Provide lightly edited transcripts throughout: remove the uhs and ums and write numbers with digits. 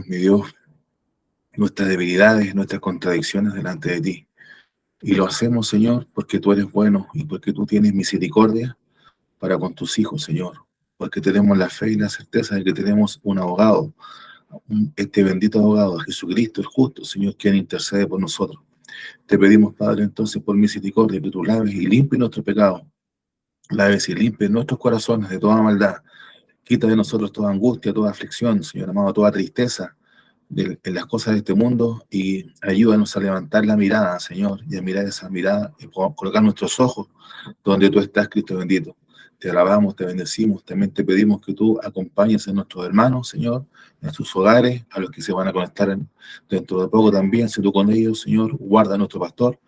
mi Dios, nuestras debilidades, nuestras contradicciones delante de ti. Y lo hacemos, Señor, porque tú eres bueno y porque tú tienes misericordia para con tus hijos, Señor. Porque tenemos la fe y la certeza de que tenemos un abogado, este bendito abogado, Jesucristo el justo, Señor, quien intercede por nosotros. Te pedimos, Padre, entonces, por misericordia, que tú laves y limpies nuestro pecado. Laves y limpies nuestros corazones de toda maldad. Quita de nosotros toda angustia, toda aflicción, Señor amado, toda tristeza en las cosas de este mundo y ayúdanos a levantar la mirada, Señor, y a mirar esa mirada y colocar nuestros ojos donde tú estás, Cristo bendito. Te alabamos, te bendecimos, también te pedimos que tú acompañes a nuestros hermanos, Señor, en sus hogares, a los que se van a conectar dentro de poco también, si tú con ellos, Señor, guarda a nuestro pastor,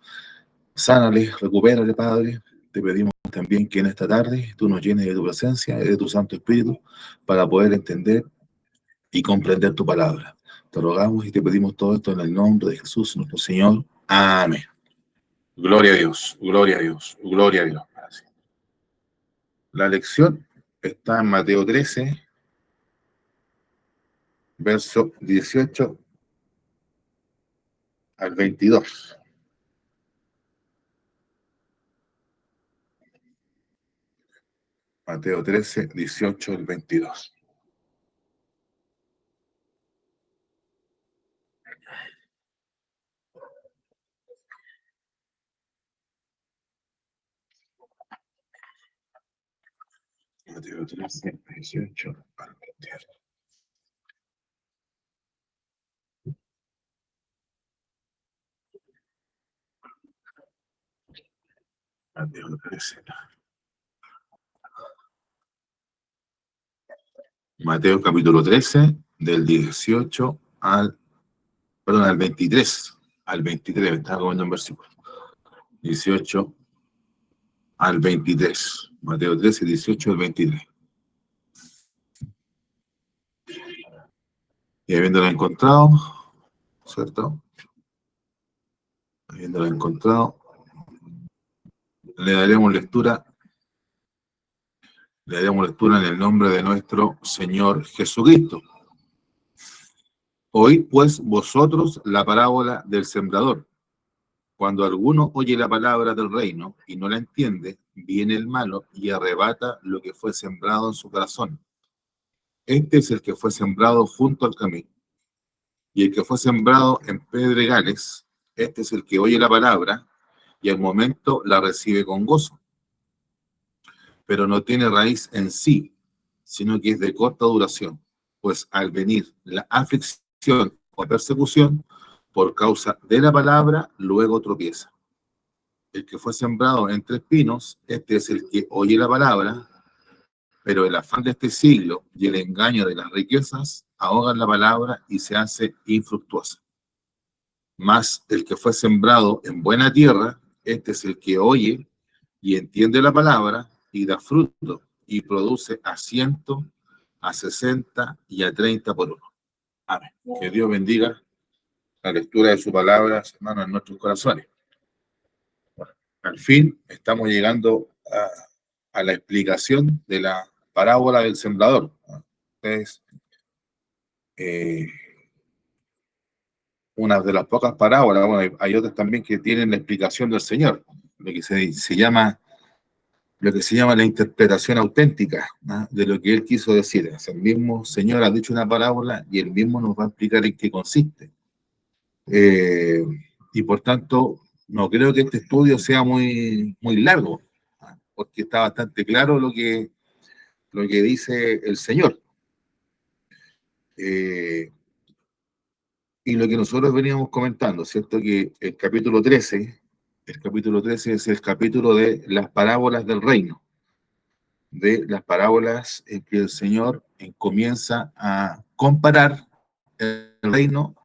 sánale, recupérale, Padre. Te pedimos también que en esta tarde tú nos llenes de tu presencia y de tu Santo Espíritu para poder entender y comprender tu palabra. Te rogamos y te pedimos todo esto en el nombre de Jesús, nuestro Señor. Amén. Gloria a Dios, gloria a Dios, gloria a Dios. La lección está en Mateo 13, verso 18 al 22. Mateo 13, 18 al 22. Mateo 13, 18 al 22. Mateo 13. Mateo capítulo 13, del 18 al 23. Al 23, me estaba comiendo un versículo. 18 al 23. Mateo 13, 18 al 23. Y habiéndolo encontrado, ¿cierto? Habiéndolo encontrado, le daremos lectura en el nombre de nuestro Señor Jesucristo. Oíd pues vosotros la parábola del sembrador. Cuando alguno oye la palabra del reino y no la entiende, viene el malo y arrebata lo que fue sembrado en su corazón. Este es el que fue sembrado junto al camino. Y el que fue sembrado en pedregales, este es el que oye la palabra y al momento la recibe con gozo, pero no tiene raíz en sí, sino que es de corta duración, pues al venir la aflicción o persecución por causa de la palabra, luego tropieza. El que fue sembrado entre espinos, este es el que oye la palabra, pero el afán de este siglo y el engaño de las riquezas ahogan la palabra y se hace infructuosa. Mas el que fue sembrado en buena tierra, este es el que oye y entiende la palabra y da fruto y produce a 100, a 60 y a 30 por uno. Amén. Que Dios bendiga la lectura de su palabra, hermanos, en nuestros corazones. Bueno, al fin estamos llegando a la explicación de la parábola del sembrador. Es una de las pocas parábolas. Bueno, hay otras también que tienen la explicación del Señor, lo que se llama la interpretación auténtica, ¿no?, de lo que él quiso decir. O sea, el mismo Señor ha dicho una parábola y él mismo nos va a explicar en qué consiste. Y por tanto, no creo que este estudio sea muy, muy largo, ¿no?, porque está bastante claro lo que dice el Señor. Y lo que nosotros veníamos comentando, ¿cierto? Que el capítulo 13 es el capítulo de las parábolas del reino, de las parábolas en que el Señor comienza a comparar el reino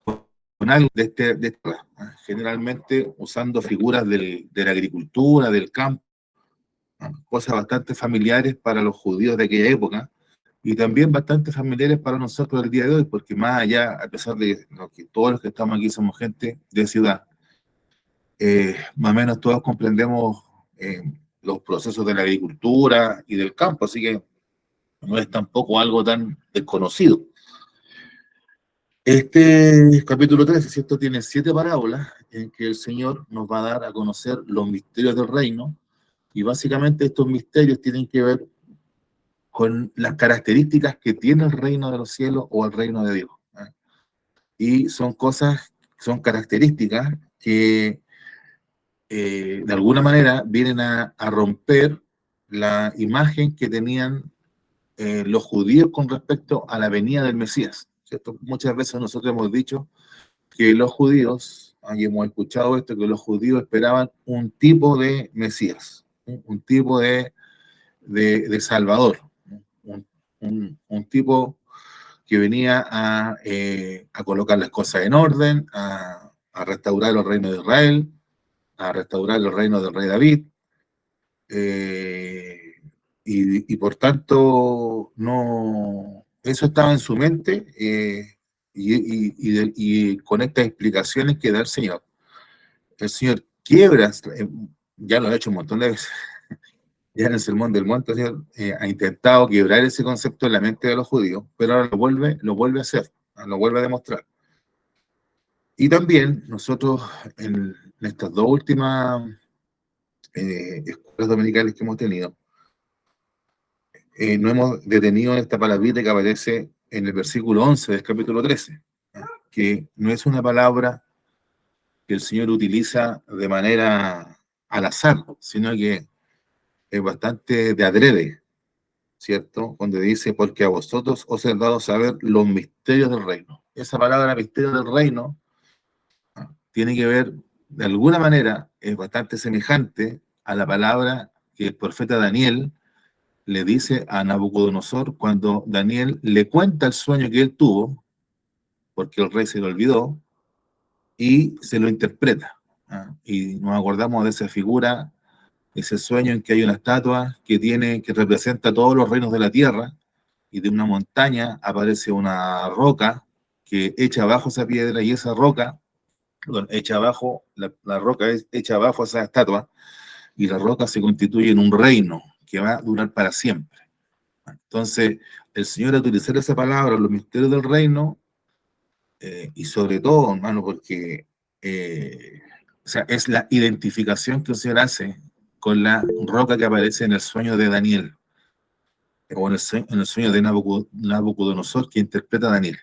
con algo generalmente usando figuras de la agricultura, del campo, cosas bastante familiares para los judíos de aquella época y también bastante familiares para nosotros el día de hoy, porque más allá, a pesar de que todos los que estamos aquí somos gente de ciudad, más o menos todos comprendemos los procesos de la agricultura y del campo, así que no es tampoco algo tan desconocido. Este capítulo 13, ¿cierto? Tiene 7 parábolas en que el Señor nos va a dar a conocer los misterios del reino, y básicamente estos misterios tienen que ver con las características que tiene el reino de los cielos o el reino de Dios. ¿Eh? Y son cosas, son características que de alguna manera vienen a romper la imagen que tenían los judíos con respecto a la venida del Mesías, ¿cierto? Muchas veces nosotros hemos dicho que los judíos, y hemos escuchado esto, que los judíos esperaban un tipo de Mesías, un tipo de Salvador, un, un tipo que venía a colocar las cosas en orden, a restaurar el reino de Israel, a restaurar el reino del rey David, eh, y por tanto no, eso estaba en su mente, y con estas explicaciones que da el Señor quiebra, ya lo ha hecho un montón de veces, ya en el Sermón del Monte, el Señor ha intentado quebrar ese concepto en la mente de los judíos, pero ahora lo vuelve a hacer, lo vuelve a demostrar. Y también nosotros en estas dos últimas escuelas dominicales que hemos tenido, no hemos detenido esta palabrita que aparece en el versículo 11 del capítulo 13, que no es una palabra que el Señor utiliza de manera al azar, sino que es bastante de adrede, ¿cierto? Cuando dice, porque a vosotros os he dado saber los misterios del reino. Esa palabra misterio del reino tiene que ver, de alguna manera, es bastante semejante a la palabra que el profeta Daniel le dice a Nabucodonosor cuando Daniel le cuenta el sueño que él tuvo, porque el rey se lo olvidó, y se lo interpreta. Y nos acordamos de esa figura, ese sueño en que hay una estatua que representa todos los reinos de la tierra, y de una montaña aparece una roca que echa abajo esa piedra, y esa roca, perdón, echa abajo, la roca es echa abajo esa estatua, y la roca se constituye en un reino que va a durar para siempre. Entonces, el Señor al utilizar esa palabra, los misterios del reino, y sobre todo, hermano, porque o sea, es la identificación que el Señor hace con la roca que aparece en el sueño de Daniel, o en el sueño de Nabucodonosor, que interpreta a Daniel.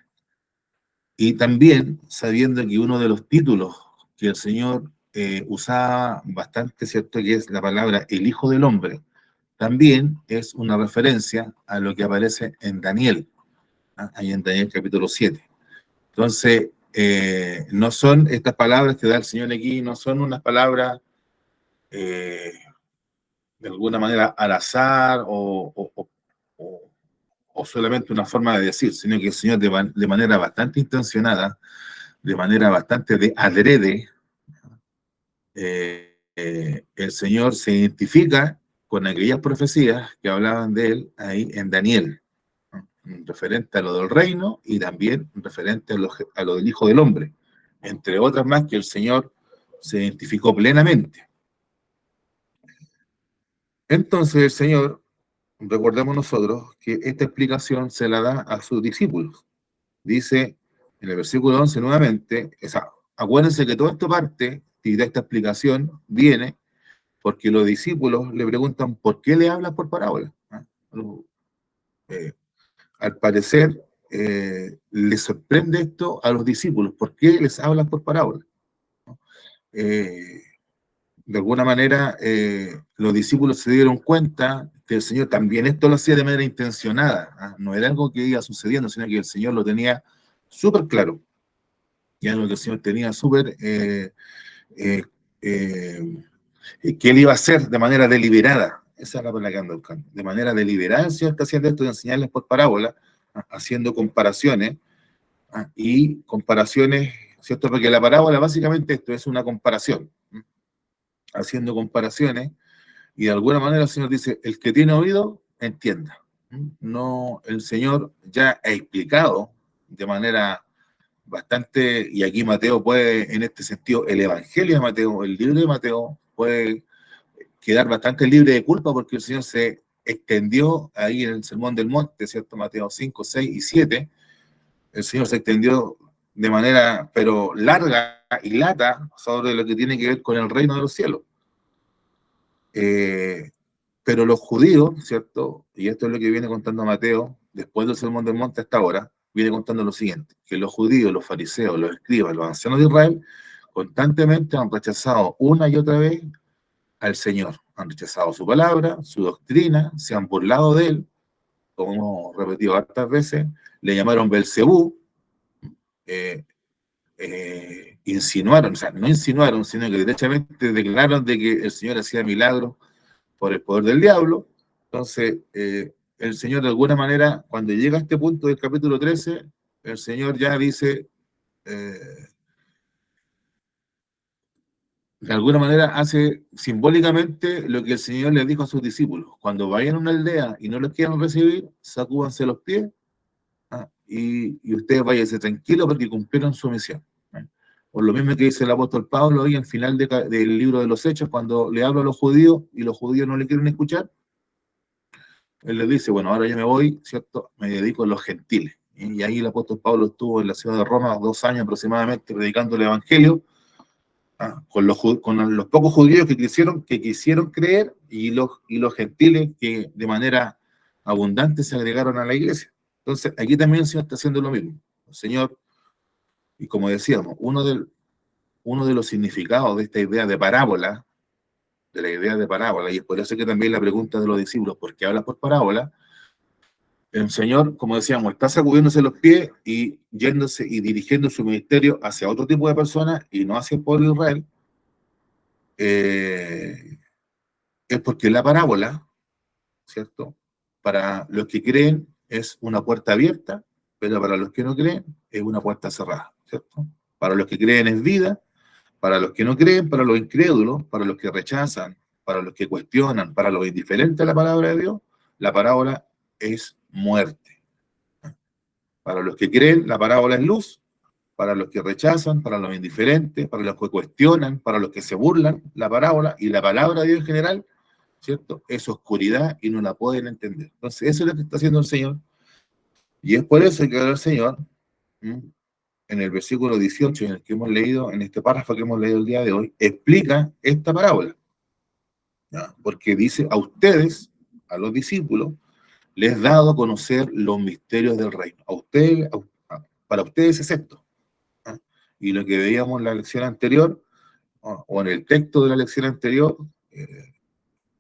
Y también sabiendo que uno de los títulos que el Señor usaba bastante, ¿cierto? Que es la palabra el Hijo del Hombre, también es una referencia a lo que aparece en Daniel, ahí en Daniel capítulo 7. Entonces, no son estas palabras que da el Señor aquí, no son unas palabras eh, de alguna manera al azar o solamente una forma de decir, sino que el Señor de manera bastante intencionada, de manera bastante de adrede, el Señor se identifica con aquellas profecías que hablaban de él ahí en Daniel, ¿no? Referente a lo del reino y también referente a lo del Hijo del Hombre, entre otras más que el Señor se identificó plenamente. Entonces el Señor, recordemos nosotros que esta explicación se la da a sus discípulos. Dice en el versículo 11 nuevamente, acuérdense que toda esta parte y de esta explicación viene porque los discípulos le preguntan por qué le hablas por parábola. Eh, Al parecer, les sorprende esto a los discípulos, ¿por qué les hablan por parábola? Eh, de alguna manera, los discípulos se dieron cuenta que el Señor también esto lo hacía de manera intencionada, no era algo que iba sucediendo, sino que el Señor lo tenía súper claro, y algo que el Señor tenía súper eh, eh, que él iba a hacer de manera deliberada. Esa es la palabra que ando buscando. De manera deliberada, el Señor está haciendo esto de enseñarles por parábola, haciendo comparaciones, y comparaciones, ¿cierto? Porque la parábola básicamente esto es una comparación, haciendo comparaciones, y de alguna manera el Señor dice, el que tiene oído, entienda. No, el Señor ya ha explicado de manera bastante, y aquí Mateo puede, en este sentido, el Evangelio de Mateo, el libro de Mateo, puede quedar bastante libre de culpa porque el Señor se extendió ahí en el Sermón del Monte, ¿cierto? Mateo 5, 6 y 7. El Señor se extendió de manera, pero larga y lata, sobre lo que tiene que ver con el reino de los cielos. Pero los judíos, ¿cierto? Y esto es lo que viene contando Mateo, después del Sermón del Monte hasta ahora, viene contando lo siguiente, que los judíos, los fariseos, los escribas, los ancianos de Israel, constantemente han rechazado una y otra vez al Señor. Han rechazado su palabra, su doctrina, se han burlado de él, como hemos repetido hartas veces, le llamaron Belcebú, eh, insinuaron, o sea, no insinuaron, sino que derechamente declararon de que el Señor hacía milagros por el poder del diablo. Entonces, el Señor de alguna manera, cuando llega a este punto del capítulo 13, el Señor ya dice, eh, de alguna manera hace simbólicamente lo que el Señor les dijo a sus discípulos. Cuando vayan a una aldea y no los quieran recibir, sacúdanse los pies, y ustedes váyanse tranquilos porque cumplieron su misión. Por lo mismo que dice el apóstol Pablo hoy al final del libro de los Hechos, cuando le habla a los judíos y los judíos no le quieren escuchar, él les dice, bueno, ahora ya me voy, ¿cierto? Me dedico a los gentiles. Y ahí el apóstol Pablo estuvo en la ciudad de Roma 2 años aproximadamente predicando el evangelio, con los pocos judíos que quisieron creer y los gentiles que de manera abundante se agregaron a la iglesia. Entonces, aquí también el Señor está haciendo lo mismo. El Señor, y como decíamos, uno de los significados de esta idea de parábola, de la idea de parábola, y es por eso que también la pregunta de los discípulos, ¿por qué hablas por parábola? El Señor, como decíamos, está sacudiéndose los pies y yéndose y dirigiendo su ministerio hacia otro tipo de personas y no hacia el pueblo de Israel, es porque la parábola, ¿cierto? Para los que creen es una puerta abierta, pero para los que no creen es una puerta cerrada, ¿cierto? Para los que creen es vida, para los que no creen, para los incrédulos, para los que rechazan, para los que cuestionan, para los indiferentes a la palabra de Dios, la parábola es muerte. Para los que creen, la parábola es luz, para los que rechazan, para los indiferentes, para los que cuestionan, para los que se burlan, la parábola y la palabra de Dios en general, ¿cierto? Es oscuridad y no la pueden entender. Entonces, eso es lo que está haciendo el Señor. Y es por eso que ahora el Señor, en el versículo 18, en el que hemos leído, en este párrafo que hemos leído el día de hoy, explica esta parábola. ¿Ya? Porque dice, a ustedes, a los discípulos, les he dado a conocer los misterios del reino. A ustedes, para ustedes es esto. ¿Ya? Y lo que veíamos en la lección anterior, o en el texto de la lección anterior,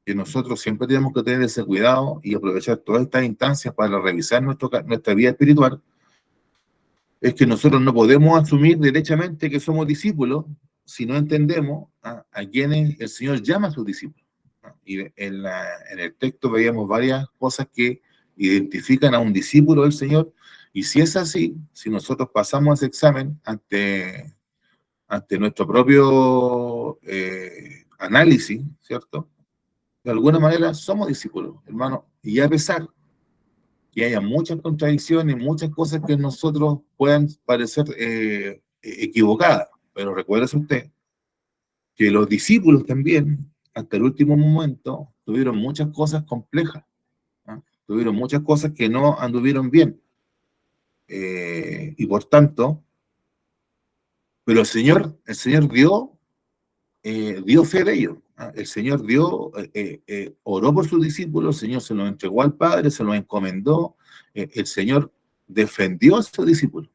que nosotros siempre tenemos que tener ese cuidado y aprovechar todas estas instancias para revisar nuestra vida espiritual, es que nosotros no podemos asumir derechamente que somos discípulos si no entendemos a quienes el Señor llama a sus discípulos. Y en el texto veíamos varias cosas que identifican a un discípulo del Señor, y si es así, si nosotros pasamos ese examen ante nuestro propio análisis, ¿cierto? De alguna manera somos discípulos, hermano, y a pesar que haya muchas contradicciones, muchas cosas que nosotros puedan parecer equivocadas, pero recuérdese usted que los discípulos también, hasta el último momento, tuvieron muchas cosas complejas, ¿no? Tuvieron muchas cosas que no anduvieron bien, y por tanto, pero el Señor dio fe de ellos. El Señor oró por sus discípulos, el Señor se los entregó al Padre, se los encomendó, el Señor defendió a sus discípulos.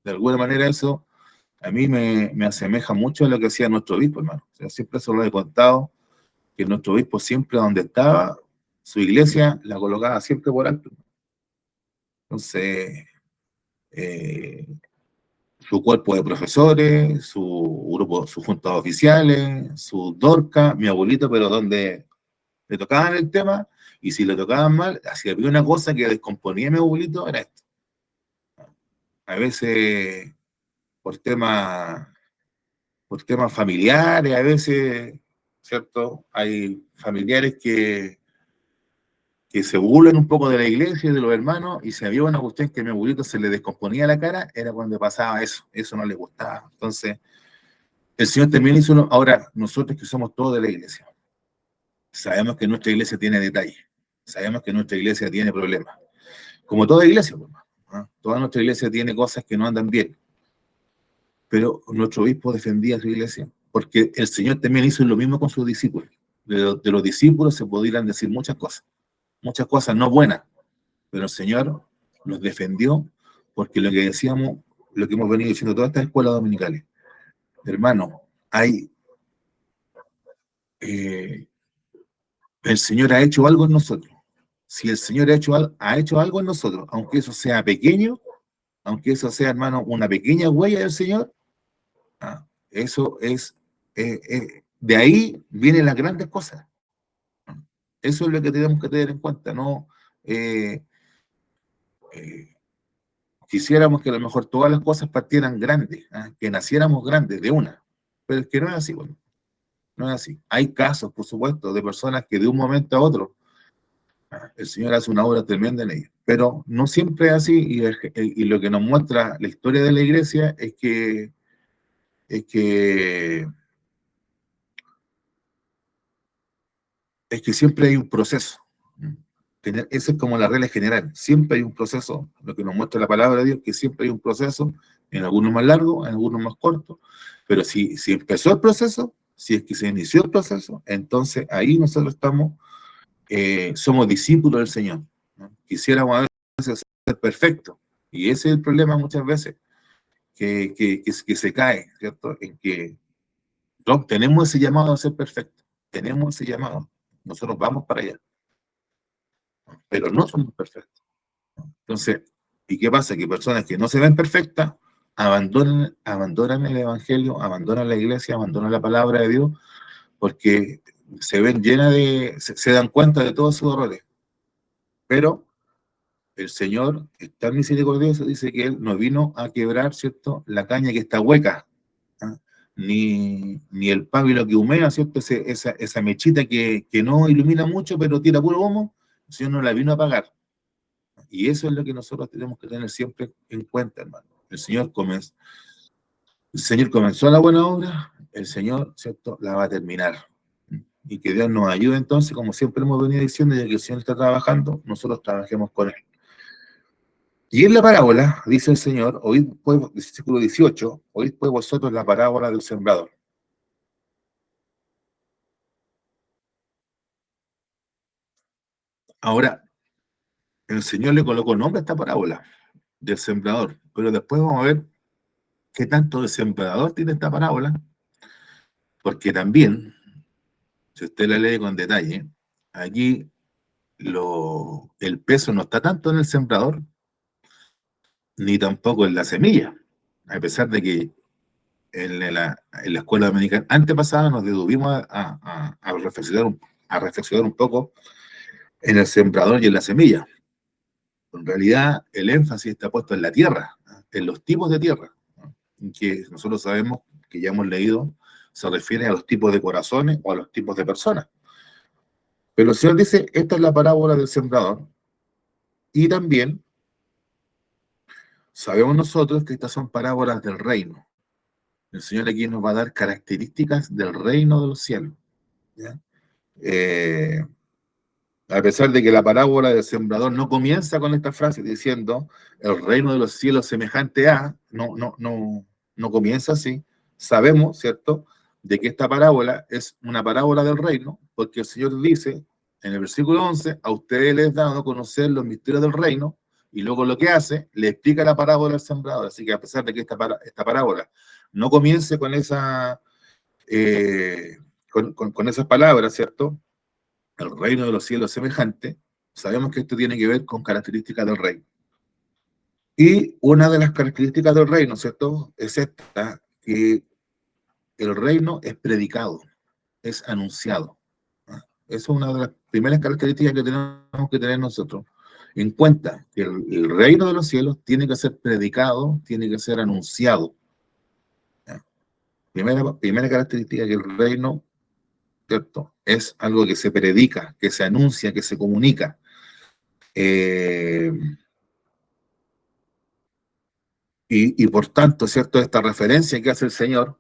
De alguna manera eso a mí me asemeja mucho a lo que hacía nuestro obispo, hermano. O sea, siempre se lo he contado, que nuestro obispo siempre donde estaba, su iglesia la colocaba siempre por alto. Entonces, eh, su cuerpo de profesores, su grupo, sus juntas oficiales, su dorca, mi abuelito, pero donde le tocaban el tema, y si le tocaban mal, si había una cosa que descomponía a mi abuelito, era esto. A veces por temas familiares, a veces, ¿cierto? Hay familiares que se burlan un poco de la iglesia y de los hermanos, y si había una cuestión que a mi abuelito se le descomponía la cara, era cuando pasaba eso no le gustaba. Entonces, el Señor también hizo ahora, nosotros que somos todos de la iglesia, sabemos que nuestra iglesia tiene detalles, sabemos que nuestra iglesia tiene problemas, como toda iglesia, ¿no? Toda nuestra iglesia tiene cosas que no andan bien, pero nuestro obispo defendía a su iglesia, porque el Señor también hizo lo mismo con sus discípulos. De los discípulos se podrían decir muchas cosas no buenas, pero el Señor los defendió, porque lo que decíamos, lo que hemos venido diciendo todas estas escuelas dominicales, hermano, eh, el Señor ha hecho algo en nosotros. Si el Señor ha hecho algo en nosotros, aunque eso sea pequeño, aunque eso sea, hermano, una pequeña huella del Señor, eso es, de ahí vienen las grandes cosas. Eso es lo que tenemos que tener en cuenta, ¿no? Eh, eh, Quisiéramos que a lo mejor todas las cosas partieran grandes, que naciéramos grandes de una, pero es que no es así, bueno, no es así. Hay casos, por supuesto, de personas que de un momento a otro el Señor hace una obra tremenda en ellos, pero no siempre es así, y lo que nos muestra la historia de la iglesia es que, es que siempre hay un proceso. Esa es como la regla general, siempre hay un proceso, lo que nos muestra la palabra de Dios, que siempre hay un proceso, en algunos más largo, en algunos más corto, pero si empezó el proceso, si es que se inició el proceso, entonces ahí nosotros somos discípulos del Señor, ¿no? Quisiéramos a veces ser perfectos, y ese es el problema muchas veces, que se cae, ¿cierto? En que no, tenemos ese llamado a ser perfectos, tenemos ese llamado, nosotros vamos para allá, pero no somos perfectos. Entonces, ¿y qué pasa? Que personas que no se ven perfectas abandonan el Evangelio, abandonan la iglesia, abandonan la palabra de Dios, porque se ven se dan cuenta de todos sus errores. Pero el Señor es tan misericordioso, dice que Él no vino a quebrar, ¿cierto?, la caña que está hueca, ¿ah? Ni el pábilo que humea, ¿cierto?, esa mechita que no ilumina mucho, pero tira puro humo, el Señor no la vino a apagar. Y eso es lo que nosotros tenemos que tener siempre en cuenta, hermano. El Señor comenzó la buena obra, el Señor, ¿cierto?, la va a terminar. Y que Dios nos ayude entonces, como siempre hemos venido diciendo, ya que el Señor está trabajando, nosotros trabajemos con Él. Y en la parábola, dice el Señor, oíd pues, versículo 18, oíd pues vosotros la parábola del sembrador. Ahora, el Señor le colocó nombre a esta parábola del sembrador, pero después vamos a ver qué tanto de sembrador tiene esta parábola, porque también, si usted la lee con detalle, aquí el peso no está tanto en el sembrador, ni tampoco en la semilla, a pesar de que en la escuela dominicana antepasada nos detuvimos a reflexionar un poco en el sembrador y en la semilla. En realidad, el énfasis está puesto en la tierra, ¿no?, en los tipos de tierra, ¿no?, que nosotros sabemos, que ya hemos leído, se refiere a los tipos de corazones o a los tipos de personas. Pero el Señor dice, esta es la parábola del sembrador, y también sabemos nosotros que estas son parábolas del reino. El Señor aquí nos va a dar características del reino de los cielos, ¿ya? Eh, a pesar de que la parábola del sembrador no comienza con esta frase diciendo el reino de los cielos semejante a, no comienza así. Sabemos, ¿cierto?, de que esta parábola es una parábola del reino, porque el Señor dice en el versículo 11, a ustedes les he dado a conocer los misterios del reino, y luego lo que hace, le explica la parábola del sembrador. Así que a pesar de que esta parábola no comience con eh, con esas palabras, ¿cierto?, el reino de los cielos semejante, sabemos que esto tiene que ver con características del reino. Y una de las características del reino, ¿cierto?, es esta, que el reino es predicado, es anunciado. Esa es una de las primeras características que tenemos que tener nosotros en cuenta, que el reino de los cielos tiene que ser predicado, tiene que ser anunciado. Primera característica, que el reino, ¿cierto?, es algo que se predica, que se anuncia, que se comunica. Eh, y por tanto, ¿cierto?, esta referencia que hace el Señor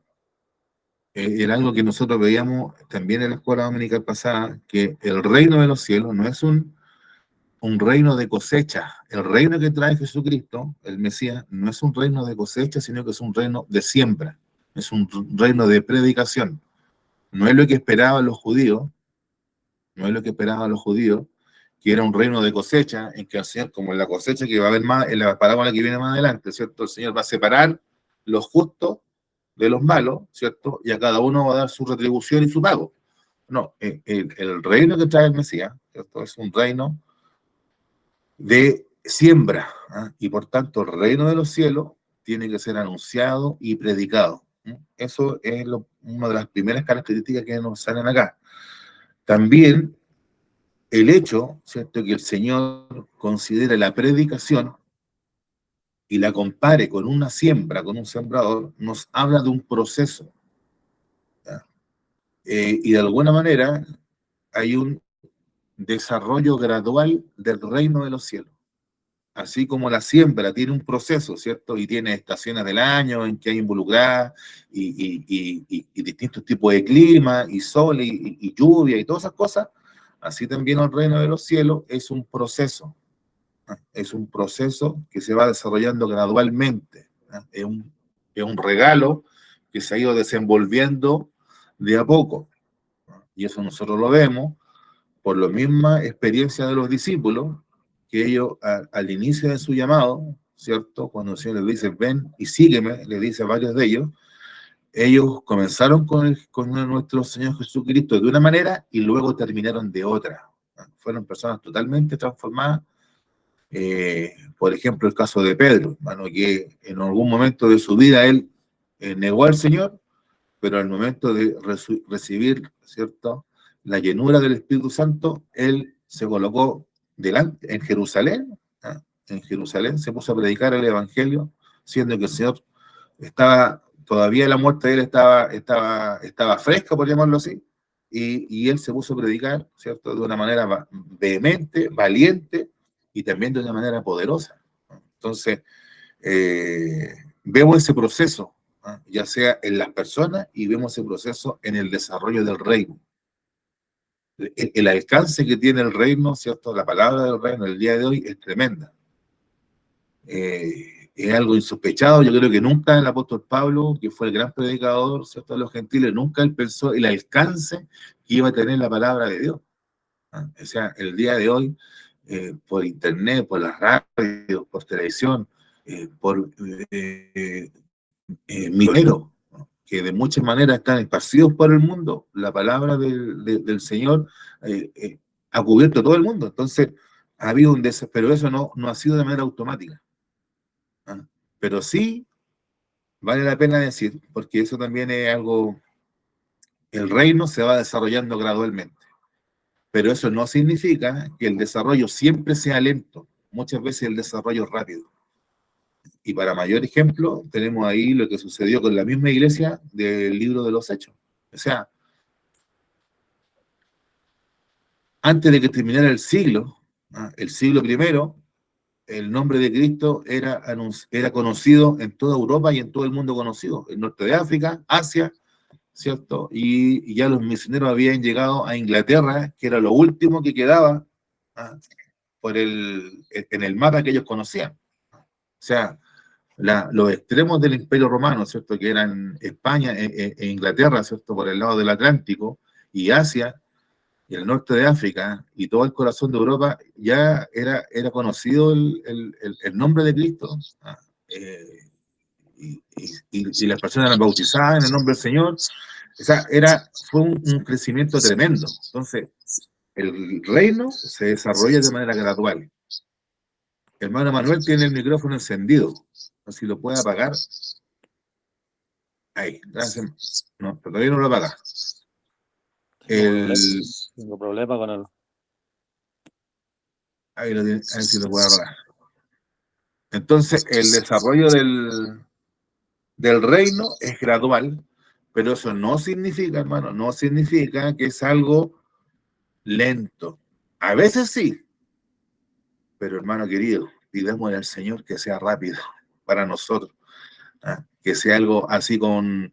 era algo que nosotros veíamos también en la escuela dominical pasada, que el reino de los cielos un reino de cosecha. El reino que trae Jesucristo, el Mesías, no es un reino de cosecha, sino que es un reino de siembra, es un reino de predicación. No es lo que esperaban los judíos, no es lo que esperaban los judíos, que era un reino de cosecha, en que el Señor, como en la cosecha que va a haber más, en la parábola que viene más adelante, ¿cierto? El Señor va a separar los justos de los malos, ¿cierto? Y a cada uno va a dar su retribución y su pago. No, el reino que trae el Mesías, ¿cierto? Es un reino de siembra, ¿ah? Y por tanto el reino de los cielos tiene que ser anunciado y predicado. Eso es una de las primeras características que nos salen acá. También el hecho, ¿cierto?, que el Señor considere la predicación y la compare con una siembra, con un sembrador, nos habla de un proceso. Y de alguna manera hay un desarrollo gradual del reino de los cielos. Así como la siembra tiene un proceso, ¿cierto? Y tiene estaciones del año en que hay involucradas y distintos tipos de clima, y sol y lluvia y todas esas cosas, así también el reino de los cielos es un proceso. Es un proceso que se va desarrollando gradualmente. Es un regalo que se ha ido desenvolviendo de a poco. Y eso nosotros lo vemos por la misma experiencia de los discípulos, que ellos al inicio de su llamado, ¿cierto? Cuando el Señor les dice, ven y sígueme, le dice a varios de ellos comenzaron con nuestro Señor Jesucristo de una manera y luego terminaron de otra. Fueron personas totalmente transformadas. Por ejemplo, el caso de Pedro, hermano, que en algún momento de su vida él negó al Señor, pero al momento de recibir, ¿cierto?, la llenura del Espíritu Santo, él se colocó delante, en Jerusalén, ¿ah? En Jerusalén se puso a predicar el Evangelio, siendo que el Señor estaba, todavía la muerte de él estaba fresca, por llamarlo así, y él se puso a predicar, ¿cierto?, de una manera vehemente, valiente, y también de una manera poderosa. Entonces, vemos ese proceso, ¿ah?, ya sea en las personas, y vemos ese proceso en el desarrollo del reino. El alcance que tiene el reino, ¿cierto? La palabra del reino el día de hoy es tremenda. Es algo insospechado. Yo creo que nunca el apóstol Pablo, que fue el gran predicador, ¿cierto?, de los gentiles, nunca él pensó el alcance que iba a tener la palabra de Dios. ¿Ah? O sea, el día de hoy, por internet, por las radios, por televisión, por misioneros, ¿no?, que de muchas maneras están esparcidos por el mundo, la palabra del Señor ha cubierto todo el mundo. Entonces, ha habido un deseo, pero eso no ha sido de manera automática. ¿Ah? Pero sí vale la pena decir, porque eso también es algo, el reino se va desarrollando gradualmente, pero eso no significa que el desarrollo siempre sea lento. Muchas veces el desarrollo es rápido. Y para mayor ejemplo, tenemos ahí lo que sucedió con la misma iglesia del libro de los Hechos. O sea, antes de que terminara el siglo primero, el nombre de Cristo era conocido en toda Europa y en todo el mundo conocido, en norte de África, Asia, ¿cierto? Y ya los misioneros habían llegado a Inglaterra, que era lo último que quedaba, ¿ah?, en el mapa que ellos conocían. O sea, los extremos del Imperio Romano, ¿cierto?, que eran España e Inglaterra, ¿cierto?, por el lado del Atlántico, y Asia, y el norte de África, y todo el corazón de Europa, ya era conocido el nombre de Cristo. ¿Ah? Y las personas eran bautizadas en el nombre del Señor. O sea, fue un crecimiento tremendo. Entonces, el reino se desarrolla de manera gradual. Hermano Manuel tiene el micrófono encendido. No sé si lo puede apagar. Ahí, gracias. No, todavía no lo apaga. Tengo problema con el... Ahí lo tiene, a ver si lo puede apagar. Entonces, el desarrollo del reino es gradual, pero eso no significa, hermano, no significa que es algo lento. A veces sí, pero hermano querido, pidámosle al Señor que sea rápido para nosotros, ¿ah? Que sea algo así como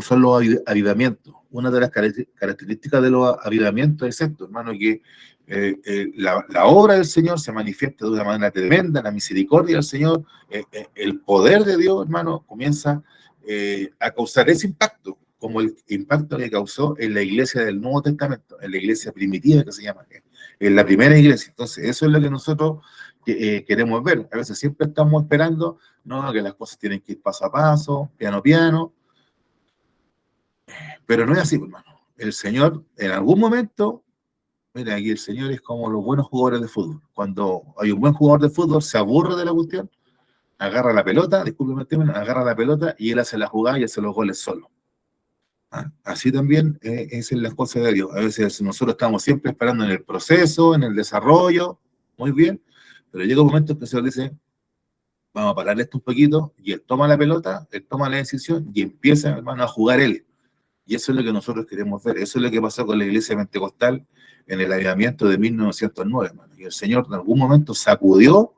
son los avivamientos. Una de las características de los avivamientos es esto, hermano, que la obra del Señor se manifiesta de una manera tremenda, la misericordia del Señor, el poder de Dios, hermano, comienza a causar ese impacto, como el impacto que causó en la iglesia del Nuevo Testamento, en la iglesia primitiva que se llama, en la primera iglesia. Entonces, eso es lo que nosotros queremos ver. A veces siempre estamos esperando, no, que las cosas tienen que ir paso a paso, piano a piano, pero no es así, hermano. El Señor, en algún momento, mira, aquí el Señor es como los buenos jugadores de fútbol. Cuando hay un buen jugador de fútbol, se aburre de la cuestión, agarra la pelota, discúlpeme el término, agarra la pelota y él hace la jugada y hace los goles solo. Así también es en las cosas de Dios. A veces nosotros estamos siempre esperando en el proceso, en el desarrollo, muy bien, pero llega un momento en que el Señor dice, vamos a parar esto un poquito, y él toma la pelota, él toma la decisión y empieza, hermano, a jugar él. Y eso es lo que nosotros queremos ver. Eso es lo que pasó con la iglesia pentecostal en el avivamiento de 1909, hermano. Y el Señor en algún momento sacudió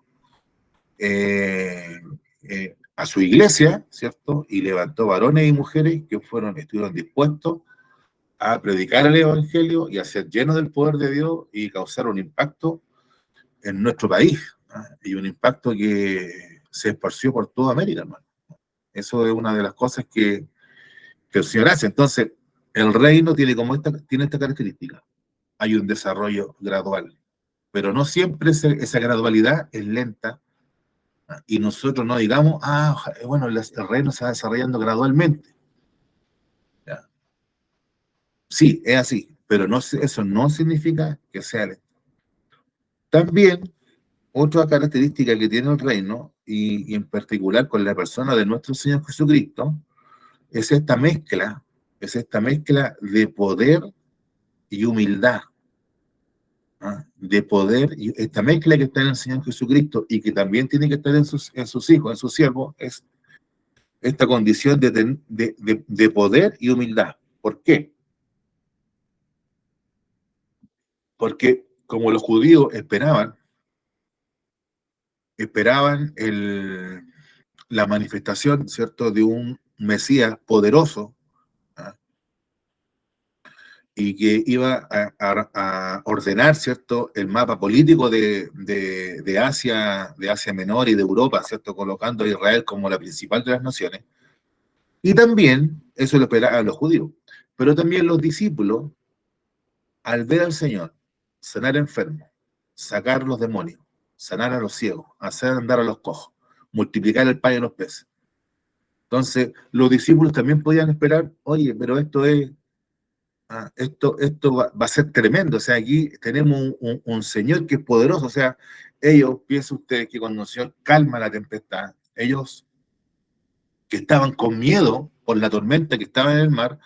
a su iglesia, ¿cierto? Y levantó varones y mujeres que estuvieron dispuestos a predicar el evangelio y a ser llenos del poder de Dios y causar un impacto en nuestro país, ¿no? Y un impacto que se esparció por toda América, hermano. Eso es una de las cosas que el Señor hace. Entonces, el reino tiene esta característica. Hay un desarrollo gradual, pero no siempre esa gradualidad es lenta, y nosotros no digamos, bueno, el reino se va desarrollando gradualmente. ¿Ya? Sí, es así, pero eso no significa que sea lento. También, otra característica que tiene el reino, y en particular con la persona de nuestro Señor Jesucristo, es esta mezcla de poder y humildad. De poder, y esta mezcla que está en el Señor Jesucristo y que también tiene que estar en sus hijos, en sus siervos, es esta condición de poder y humildad. ¿Por qué? Porque como los judíos esperaban la manifestación, ¿cierto?, de un Mesías poderoso, ¿ah?, y que iba a ordenar, ¿cierto?, el mapa político de Asia Menor y de Europa, ¿cierto?, colocando a Israel como la principal de las naciones. Y también, eso lo esperaban los judíos, pero también los discípulos, al ver al Señor sanar enfermos, sacar los demonios, sanar a los ciegos, hacer andar a los cojos, multiplicar el pan y los peces. Entonces, los discípulos también podían esperar, oye, pero esto va a ser tremendo. O sea, aquí tenemos un Señor que es poderoso. O sea, piensen ustedes que cuando el Señor calma la tempestad, ellos que estaban con miedo por la tormenta que estaba en el mar,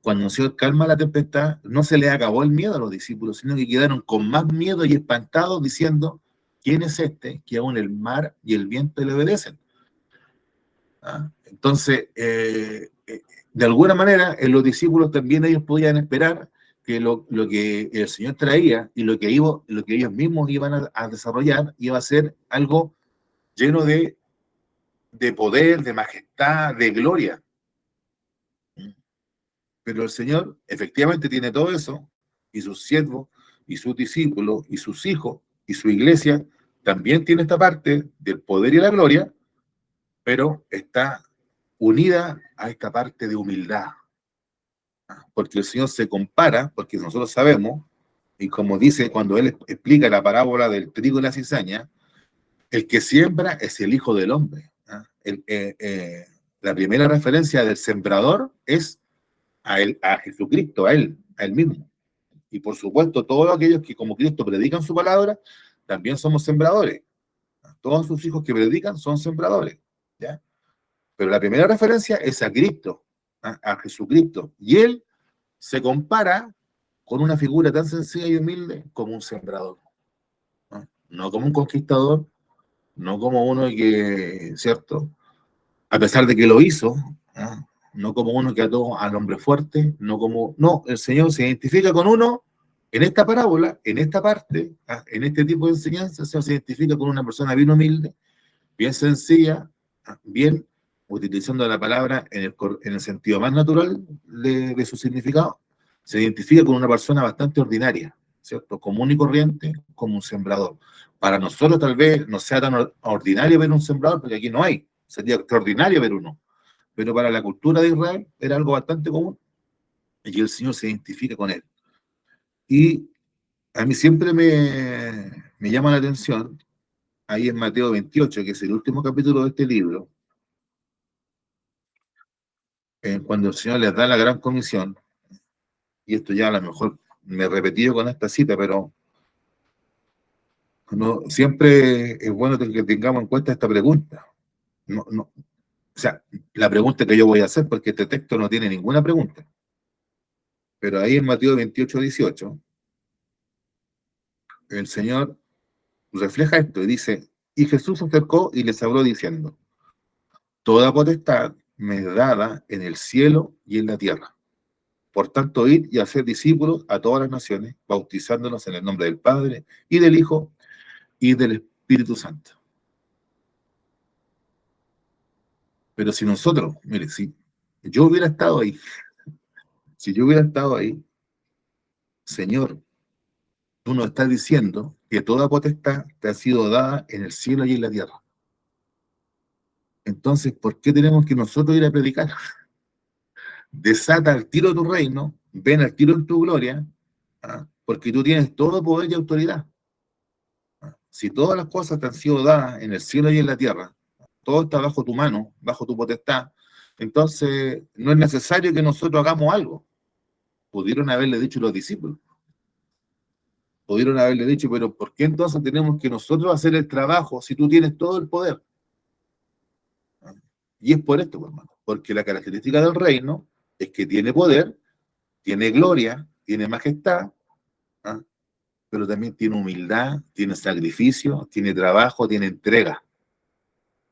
cuando el Señor calma la tempestad, no se les acabó el miedo a los discípulos, sino que quedaron con más miedo y espantados diciendo, ¿quién es este que aún el mar y el viento le obedecen? Entonces, de alguna manera, en los discípulos también ellos podían esperar que lo que el Señor traía y lo que ellos mismos iban a desarrollar iba a ser algo lleno de poder, de majestad, de gloria. Pero el Señor efectivamente tiene todo eso, y sus siervos, y sus discípulos, y sus hijos, y su iglesia, también tiene esta parte del poder y la gloria, pero está unida a esta parte de humildad. Porque el Señor se compara, porque nosotros sabemos, y como dice cuando Él explica la parábola del trigo y la cizaña, el que siembra es el Hijo del Hombre. La primera referencia del sembrador es a Jesucristo, a él mismo. Y por supuesto, todos aquellos que como Cristo predican su palabra, también somos sembradores. Todos sus hijos que predican son sembradores, ¿ya? Pero la primera referencia es a Cristo, a Jesucristo. Y Él se compara con una figura tan sencilla y humilde como un sembrador. No como un conquistador, no como uno que, ¿cierto?, a pesar de que lo hizo, no como uno que ató al hombre fuerte, no, el Señor se identifica con uno en esta parábola, en esta parte, en este tipo de enseñanza. El Señor se identifica con una persona bien humilde, bien sencilla, bien utilizando la palabra en el sentido más natural de su significado. Se identifica con una persona bastante ordinaria, ¿cierto? Común y corriente, como un sembrador. Para nosotros tal vez no sea tan ordinario ver un sembrador, porque aquí no hay. Sería extraordinario ver uno. Pero para la cultura de Israel era algo bastante común y el Señor se identifica con él. Y a mí siempre me llama la atención, ahí en Mateo 28, que es el último capítulo de este libro, cuando el Señor les da la gran comisión, y esto ya a lo mejor me he repetido con esta cita, pero no, siempre es bueno que tengamos en cuenta esta pregunta. No, no, o sea, la pregunta que yo voy a hacer, porque este texto no tiene ninguna pregunta, pero ahí en Mateo 28, 18, el Señor refleja esto y dice, y Jesús se acercó y les habló diciendo, toda potestad me es dada en el cielo y en la tierra. Por tanto, id y hacer discípulos a todas las naciones, bautizándonos en el nombre del Padre y del Hijo y del Espíritu Santo. Pero si nosotros, mire, si yo hubiera estado ahí, si yo hubiera estado ahí, Señor, tú nos estás diciendo que toda potestad te ha sido dada en el cielo y en la tierra. Entonces, ¿por qué tenemos que nosotros ir a predicar? Desata al tiro tu reino, ven al tiro en tu gloria, ¿ah? Porque tú tienes todo poder y autoridad. ¿Ah? Si todas las cosas te han sido dadas en el cielo y en la tierra, todo está bajo tu mano, bajo tu potestad, entonces no es necesario que nosotros hagamos algo. Pudieron haberle dicho los discípulos, pudieron haberle dicho, pero ¿por qué entonces tenemos que nosotros hacer el trabajo si tú tienes todo el poder? ¿Ah? Y es por esto, hermano, porque la característica del reino es que tiene poder, tiene gloria, tiene majestad, ¿ah? Pero también tiene humildad, tiene sacrificio, tiene trabajo, tiene entrega.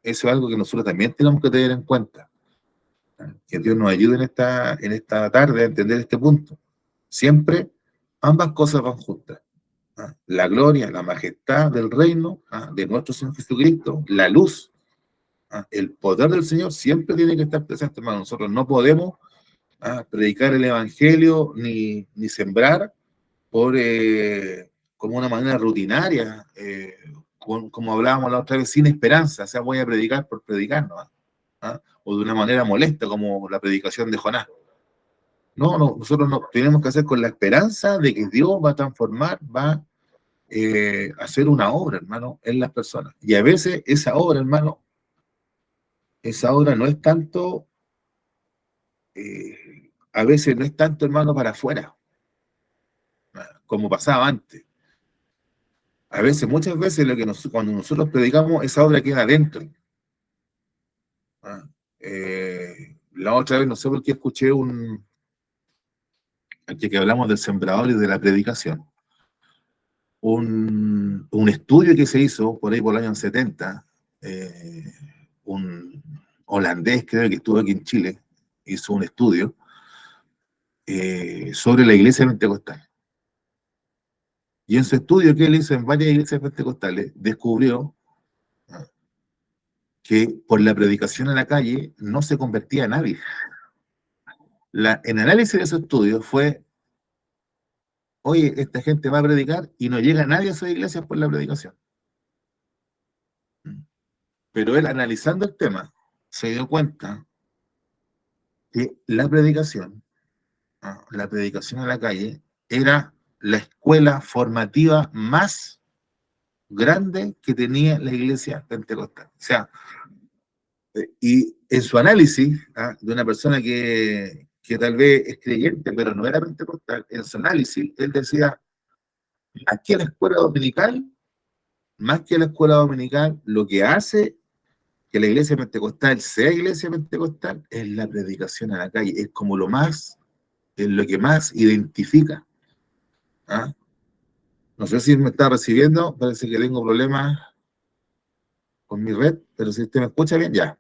Eso es algo que nosotros también tenemos que tener en cuenta. ¿Ah? Que Dios nos ayude en esta tarde a entender este punto. Siempre ambas cosas van juntas. ¿Ah? La gloria, la majestad del reino, ¿ah? De nuestro Señor Jesucristo, la luz, ¿ah? El poder del Señor siempre tiene que estar presente, hermano. Nosotros no podemos, ¿ah? Predicar el Evangelio ni sembrar por como una manera rutinaria, como hablábamos la otra vez, sin esperanza, o sea, voy a predicar por predicar, ¿no? ¿Ah? O de una manera molesta, como la predicación de Jonás. No, no, nosotros no tenemos que hacer con la esperanza de que Dios va a transformar, va a hacer una obra, hermano, en las personas. Y a veces esa obra, hermano, esa obra no es tanto, a veces no es tanto, hermano, para afuera, como pasaba antes. A veces, muchas veces, cuando nosotros predicamos, esa obra queda adentro. ¿Ah? La otra vez, no sé por qué escuché aquí que hablamos del sembrador y de la predicación, un estudio que se hizo por ahí por el año 70, un holandés, creo que estuvo aquí en Chile, hizo un estudio sobre la iglesia pentecostal. Y en su estudio que él hizo en varias iglesias pentecostales, descubrió que por la predicación a la calle no se convertía a nadie. El análisis de ese estudio fue, oye, esta gente va a predicar y no llega nadie a sus iglesias por la predicación. Pero él, analizando el tema, se dio cuenta que la predicación a la calle, era la escuela formativa más grande que tenía la iglesia pentecostal. O sea, y en su análisis, de una persona que tal vez es creyente, pero no era pentecostal, en su análisis, él decía, más que la escuela dominical, más que la escuela dominical, lo que hace que la iglesia pentecostal sea iglesia pentecostal es la predicación a la calle, es como es lo que más identifica. ¿Ah? No sé si me está recibiendo, parece que tengo problemas con mi red, pero si usted me escucha bien, ya.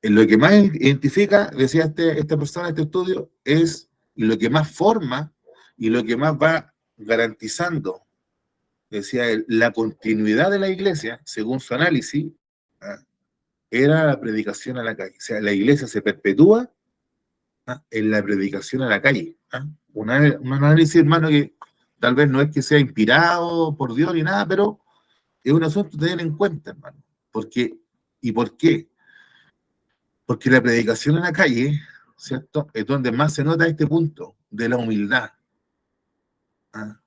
En lo que más identifica, decía esta persona, este estudio, es lo que más forma y lo que más va garantizando, decía él, la continuidad de la iglesia, según su análisis, ¿ah? Era la predicación a la calle. O sea, la iglesia se perpetúa, ¿ah? En la predicación a la calle. ¿Ah? Un análisis, hermano, que Tal vez no es que sea inspirado por Dios ni nada, pero es un asunto de tener en cuenta, hermano. ¿Y por qué? Porque la predicación en la calle, ¿cierto? Es donde más se nota este punto de la humildad. ¿Ah?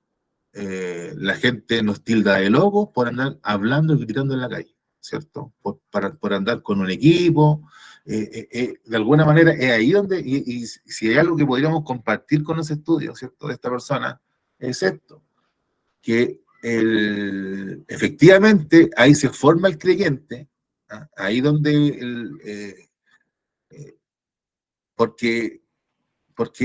La gente nos tilda de locos por andar hablando y gritando en la calle, ¿cierto? Por andar con un equipo. De alguna manera es ahí donde, y si hay algo que podríamos compartir con los estudios, ¿cierto? De esta persona, es esto, que efectivamente ahí se forma el creyente, ¿ah? Ahí donde, porque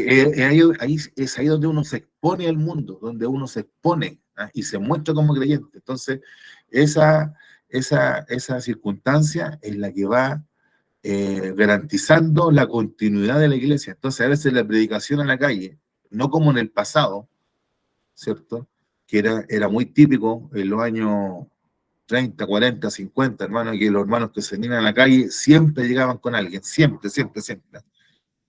es ahí donde uno se expone al mundo, donde uno se expone, ¿ah? Y se muestra como creyente. Entonces, esa circunstancia es la que va garantizando la continuidad de la iglesia. Entonces, a veces la predicación en la calle, no como en el pasado, ¿cierto? Que era muy típico en los años 30, 40, 50, hermanos, que los hermanos que se venían a la calle siempre llegaban con alguien, siempre, siempre, siempre.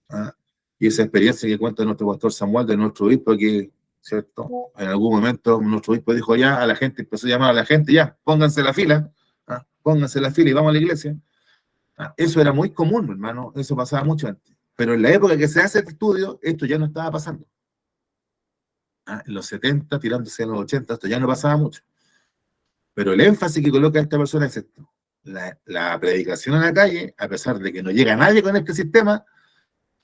¿Ah? Y esa experiencia que cuenta nuestro pastor Samuel, de nuestro obispo, que, ¿cierto? En algún momento nuestro obispo dijo ya a la gente, empezó a llamar a la gente, ya, pónganse la fila, ¿ah? Pónganse la fila y vamos a la iglesia. ¿Ah? Eso era muy común, hermano, eso pasaba mucho antes. Pero en la época que se hace este estudio, esto ya no estaba pasando. ¿Ah? En los 70, tirándose a los 80, esto ya no pasaba mucho. Pero el énfasis que coloca esta persona es esto. La predicación en la calle, a pesar de que no llega nadie con este sistema,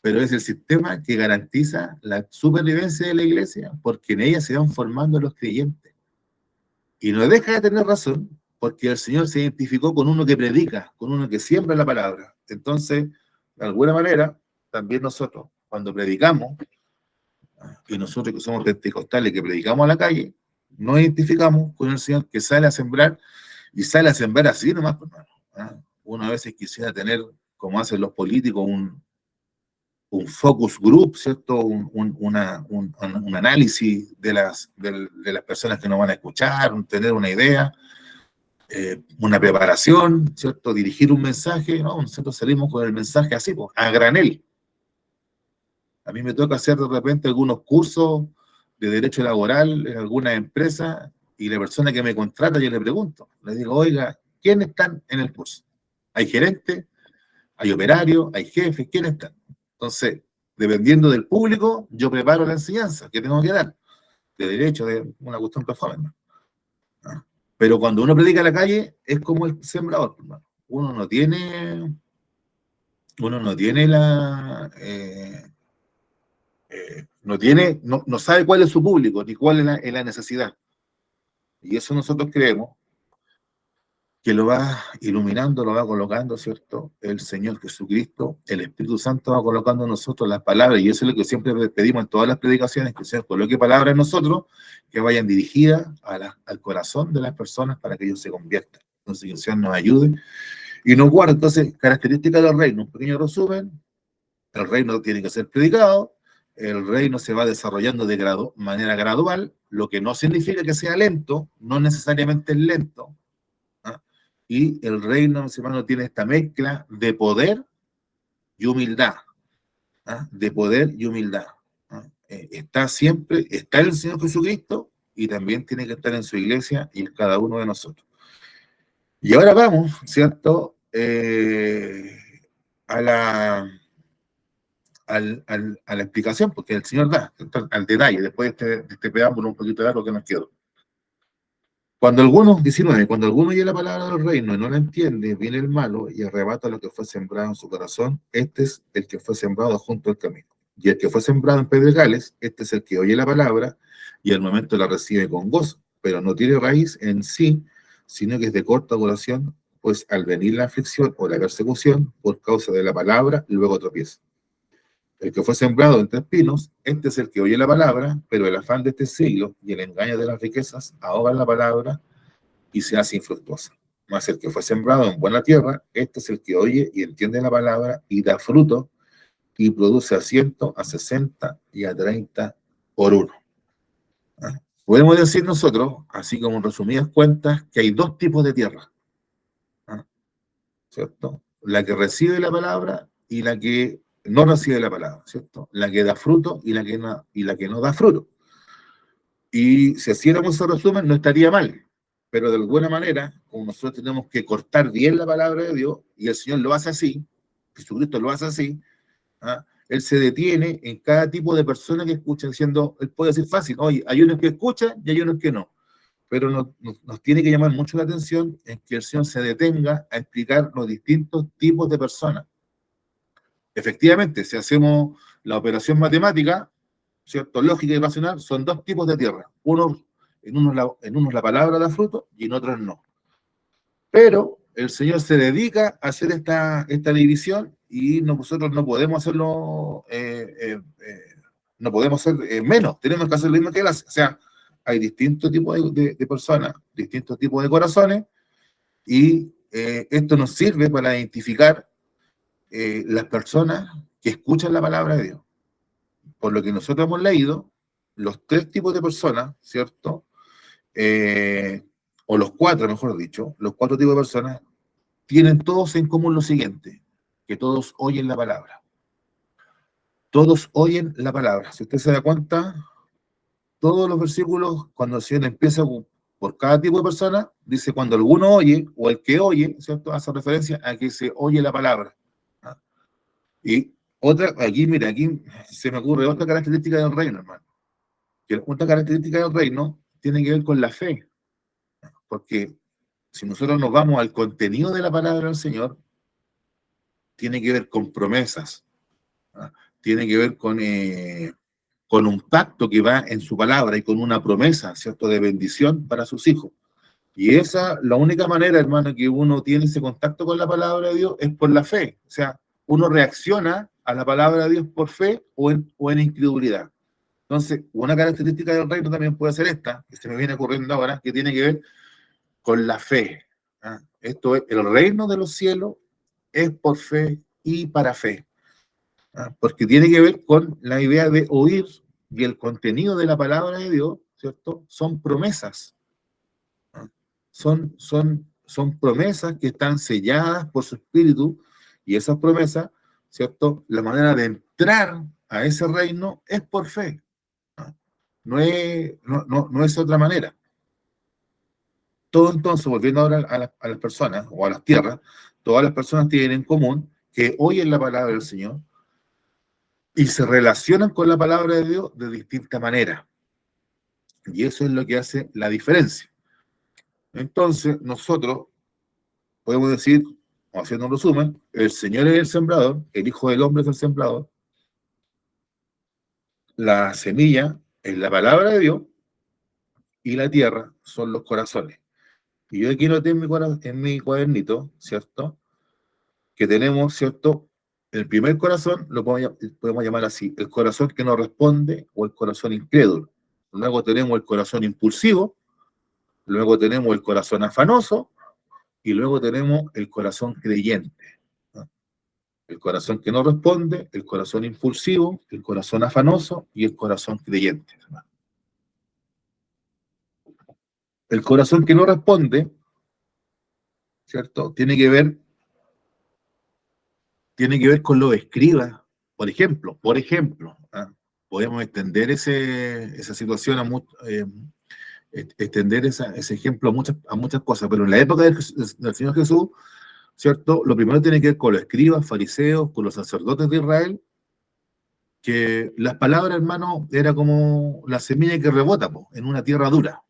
pero es el sistema que garantiza la supervivencia de la iglesia, porque en ella se van formando los creyentes. Y no deja de tener razón, porque el Señor se identificó con uno que predica, con uno que siembra la palabra. Entonces, de alguna manera, también nosotros, cuando predicamos, y nosotros que somos pentecostales, que predicamos a la calle, nos identificamos con el Señor que sale a sembrar, y sale a sembrar así nomás, hermano. Uno a veces quisiera tener, como hacen los políticos, un focus group, ¿cierto? Un análisis de las personas que nos van a escuchar, tener una idea, una preparación, ¿cierto? Dirigir un mensaje, ¿no? Nosotros salimos con el mensaje así, pues, a granel. A mí me toca hacer de repente algunos cursos de derecho laboral en alguna empresa y la persona que me contrata, yo le pregunto, le digo, oiga, ¿quiénes están en el curso? ¿Hay gerentes? ¿Hay operarios? ¿Hay jefes? ¿Quiénes están? Entonces, dependiendo del público, yo preparo la enseñanza que tengo que dar, de derecho, de una cuestión performance, ¿no? ¿Ah? Pero cuando uno predica en la calle, es como el sembrador, ¿no? Uno no tiene no sabe cuál es su público, ni cuál es la necesidad. Y eso nosotros creemos que lo va iluminando, lo va colocando, ¿cierto? El Señor Jesucristo, el Espíritu Santo va colocando en nosotros las palabras, y eso es lo que siempre pedimos en todas las predicaciones, que el Señor coloque palabras en nosotros, que vayan dirigidas al corazón de las personas para que ellos se conviertan. Entonces, que el Señor nos ayude y nos guarde. Entonces, características del reino, un pequeño resumen: el reino tiene que ser predicado, el reino se va desarrollando de manera gradual, lo que no significa que sea lento, no necesariamente es lento. ¿Ah? Y el reino, hermano, tiene esta mezcla de poder y humildad. ¿Ah? De poder y humildad. ¿Ah? Está el Señor Jesucristo y también tiene que estar en su iglesia y en cada uno de nosotros. Y ahora vamos, ¿cierto? A la explicación, porque el Señor da al detalle, después de este preámbulo un poquito largo que nos quedó. Cuando algunos, 19, cuando alguno oye la palabra del reino y no la entiende, viene el malo y arrebata lo que fue sembrado en su corazón. Este es el que fue sembrado junto al camino. Y el que fue sembrado en pedregales, este es el que oye la palabra y al momento la recibe con gozo, pero no tiene raíz en sí, sino que es de corta duración, pues al venir la aflicción o la persecución por causa de la palabra, luego tropieza. El que fue sembrado entre espinos, este es el que oye la palabra, pero el afán de este siglo y el engaño de las riquezas ahogan la palabra y se hace infructuosa. Mas el que fue sembrado en buena tierra, este es el que oye y entiende la palabra y da fruto y produce a 100, a 60 y a 30 por uno. ¿Ah? Podemos decir nosotros, así como en resumidas cuentas, que hay dos tipos de tierra. ¿Ah? ¿Cierto? La que recibe la palabra y la que no recibe la palabra, ¿cierto? La que da fruto y la que no da fruto. Y si hiciéramos ese resumen, no estaría mal. Pero de alguna manera, como nosotros tenemos que cortar bien la palabra de Dios, y el Señor lo hace así, Jesucristo lo hace así, ¿ah? Él se detiene en cada tipo de persona que escucha, diciendo, él puede decir fácil, oye, hay unos que escuchan y hay unos que no. Pero nos tiene que llamar mucho la atención en que el Señor se detenga a explicar los distintos tipos de personas. Efectivamente, si hacemos la operación matemática, ¿cierto? Lógica y racional, son dos tipos de tierra. En unos la palabra da fruto y en otros no. Pero el Señor se dedica a hacer esta división y nosotros no podemos hacerlo, no podemos hacer menos, tenemos que hacer lo mismo que él hace. O sea, hay distintos tipos de personas, distintos tipos de corazones y esto nos sirve para identificar las personas que escuchan la palabra de Dios. Por lo que nosotros hemos leído, los tres tipos de personas, ¿cierto? Eh, o los cuatro, mejor dicho, los cuatro tipos de personas tienen todos en común lo siguiente, que todos oyen la palabra. Todos oyen la palabra. Si usted se da cuenta, todos los versículos, cuando el Señor empieza por cada tipo de persona, dice cuando alguno oye, o el que oye, ¿cierto? Hace referencia a que se oye la palabra. ¿Ah? Y otra, aquí, mira, aquí se me ocurre otra característica del reino, hermano. Que otra característica del reino tiene que ver con la fe. Porque si nosotros nos vamos al contenido de la palabra del Señor, tiene que ver con promesas, ¿ah? Tiene que ver con un pacto que va en su palabra y con una promesa, ¿cierto?, de bendición para sus hijos. Y esa, la única manera, hermano, que uno tiene ese contacto con la palabra de Dios es por la fe. O sea, uno reacciona a la palabra de Dios por fe o en incredulidad. Entonces, una característica del reino también puede ser esta, que se me viene ocurriendo ahora, que tiene que ver con la fe. ¿Ah? Esto es, el reino de los cielos es por fe y para fe. ¿Ah? Porque tiene que ver con la idea de oír y el contenido de la palabra de Dios, ¿cierto? Son promesas. ¿Ah? Son promesas que están selladas por su espíritu y esas promesas, ¿cierto? La manera de entrar a ese reino es por fe. ¿Ah? No es otra manera. Todo entonces, volviendo ahora a las personas o a las tierras, todas las personas tienen en común que oyen la palabra del Señor y se relacionan con la palabra de Dios de distinta manera. Y eso es lo que hace la diferencia. Entonces, nosotros podemos decir, haciendo un resumen, el Señor es el sembrador, el Hijo del Hombre es el sembrador, la semilla es la palabra de Dios y la tierra son los corazones. Y yo aquí noté en mi cuadernito, ¿cierto? Que tenemos, ¿cierto? El primer corazón lo podemos llamar así, el corazón que no responde o el corazón incrédulo. Luego tenemos el corazón impulsivo, luego tenemos el corazón afanoso y luego tenemos el corazón creyente. ¿No? El corazón que no responde, el corazón impulsivo, el corazón afanoso y el corazón creyente. El corazón que no responde, ¿cierto? Tiene que ver con lo de escriba, por ejemplo, ¿ah? Podemos extender esa situación extender ese ejemplo a muchas cosas, pero en la época del Señor Jesús, ¿cierto? Lo primero tiene que ver con los escribas, fariseos, con los sacerdotes de Israel, que las palabras, hermano, era como la semilla que rebota en una tierra dura.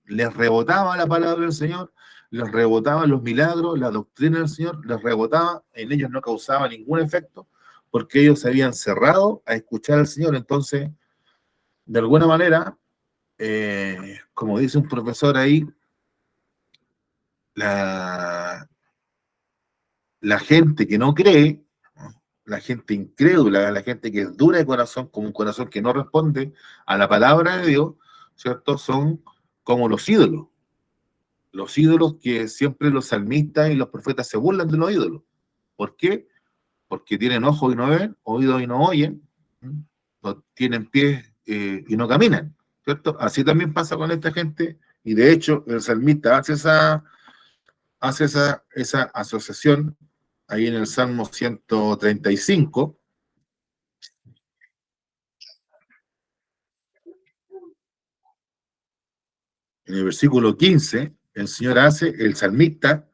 Les rebotaba la palabra del Señor, les rebotaba los milagros, la doctrina del Señor, les rebotaba, en ellos no causaba ningún efecto, porque ellos se habían cerrado a escuchar al Señor. Entonces, de alguna manera, como dice un profesor ahí, la, la gente que no cree, ¿no? La gente incrédula, la gente que es dura de corazón, como un corazón que no responde a la palabra de Dios, ¿cierto? Son como los ídolos. Los ídolos que siempre los salmistas y los profetas se burlan de los ídolos. ¿Por qué? Porque tienen ojos y no ven, oídos y no oyen, no tienen pies y no caminan, ¿cierto? Así también pasa con esta gente, y de hecho el salmista hace esa asociación ahí en el Salmo 135, En el versículo 15, el Señor el salmista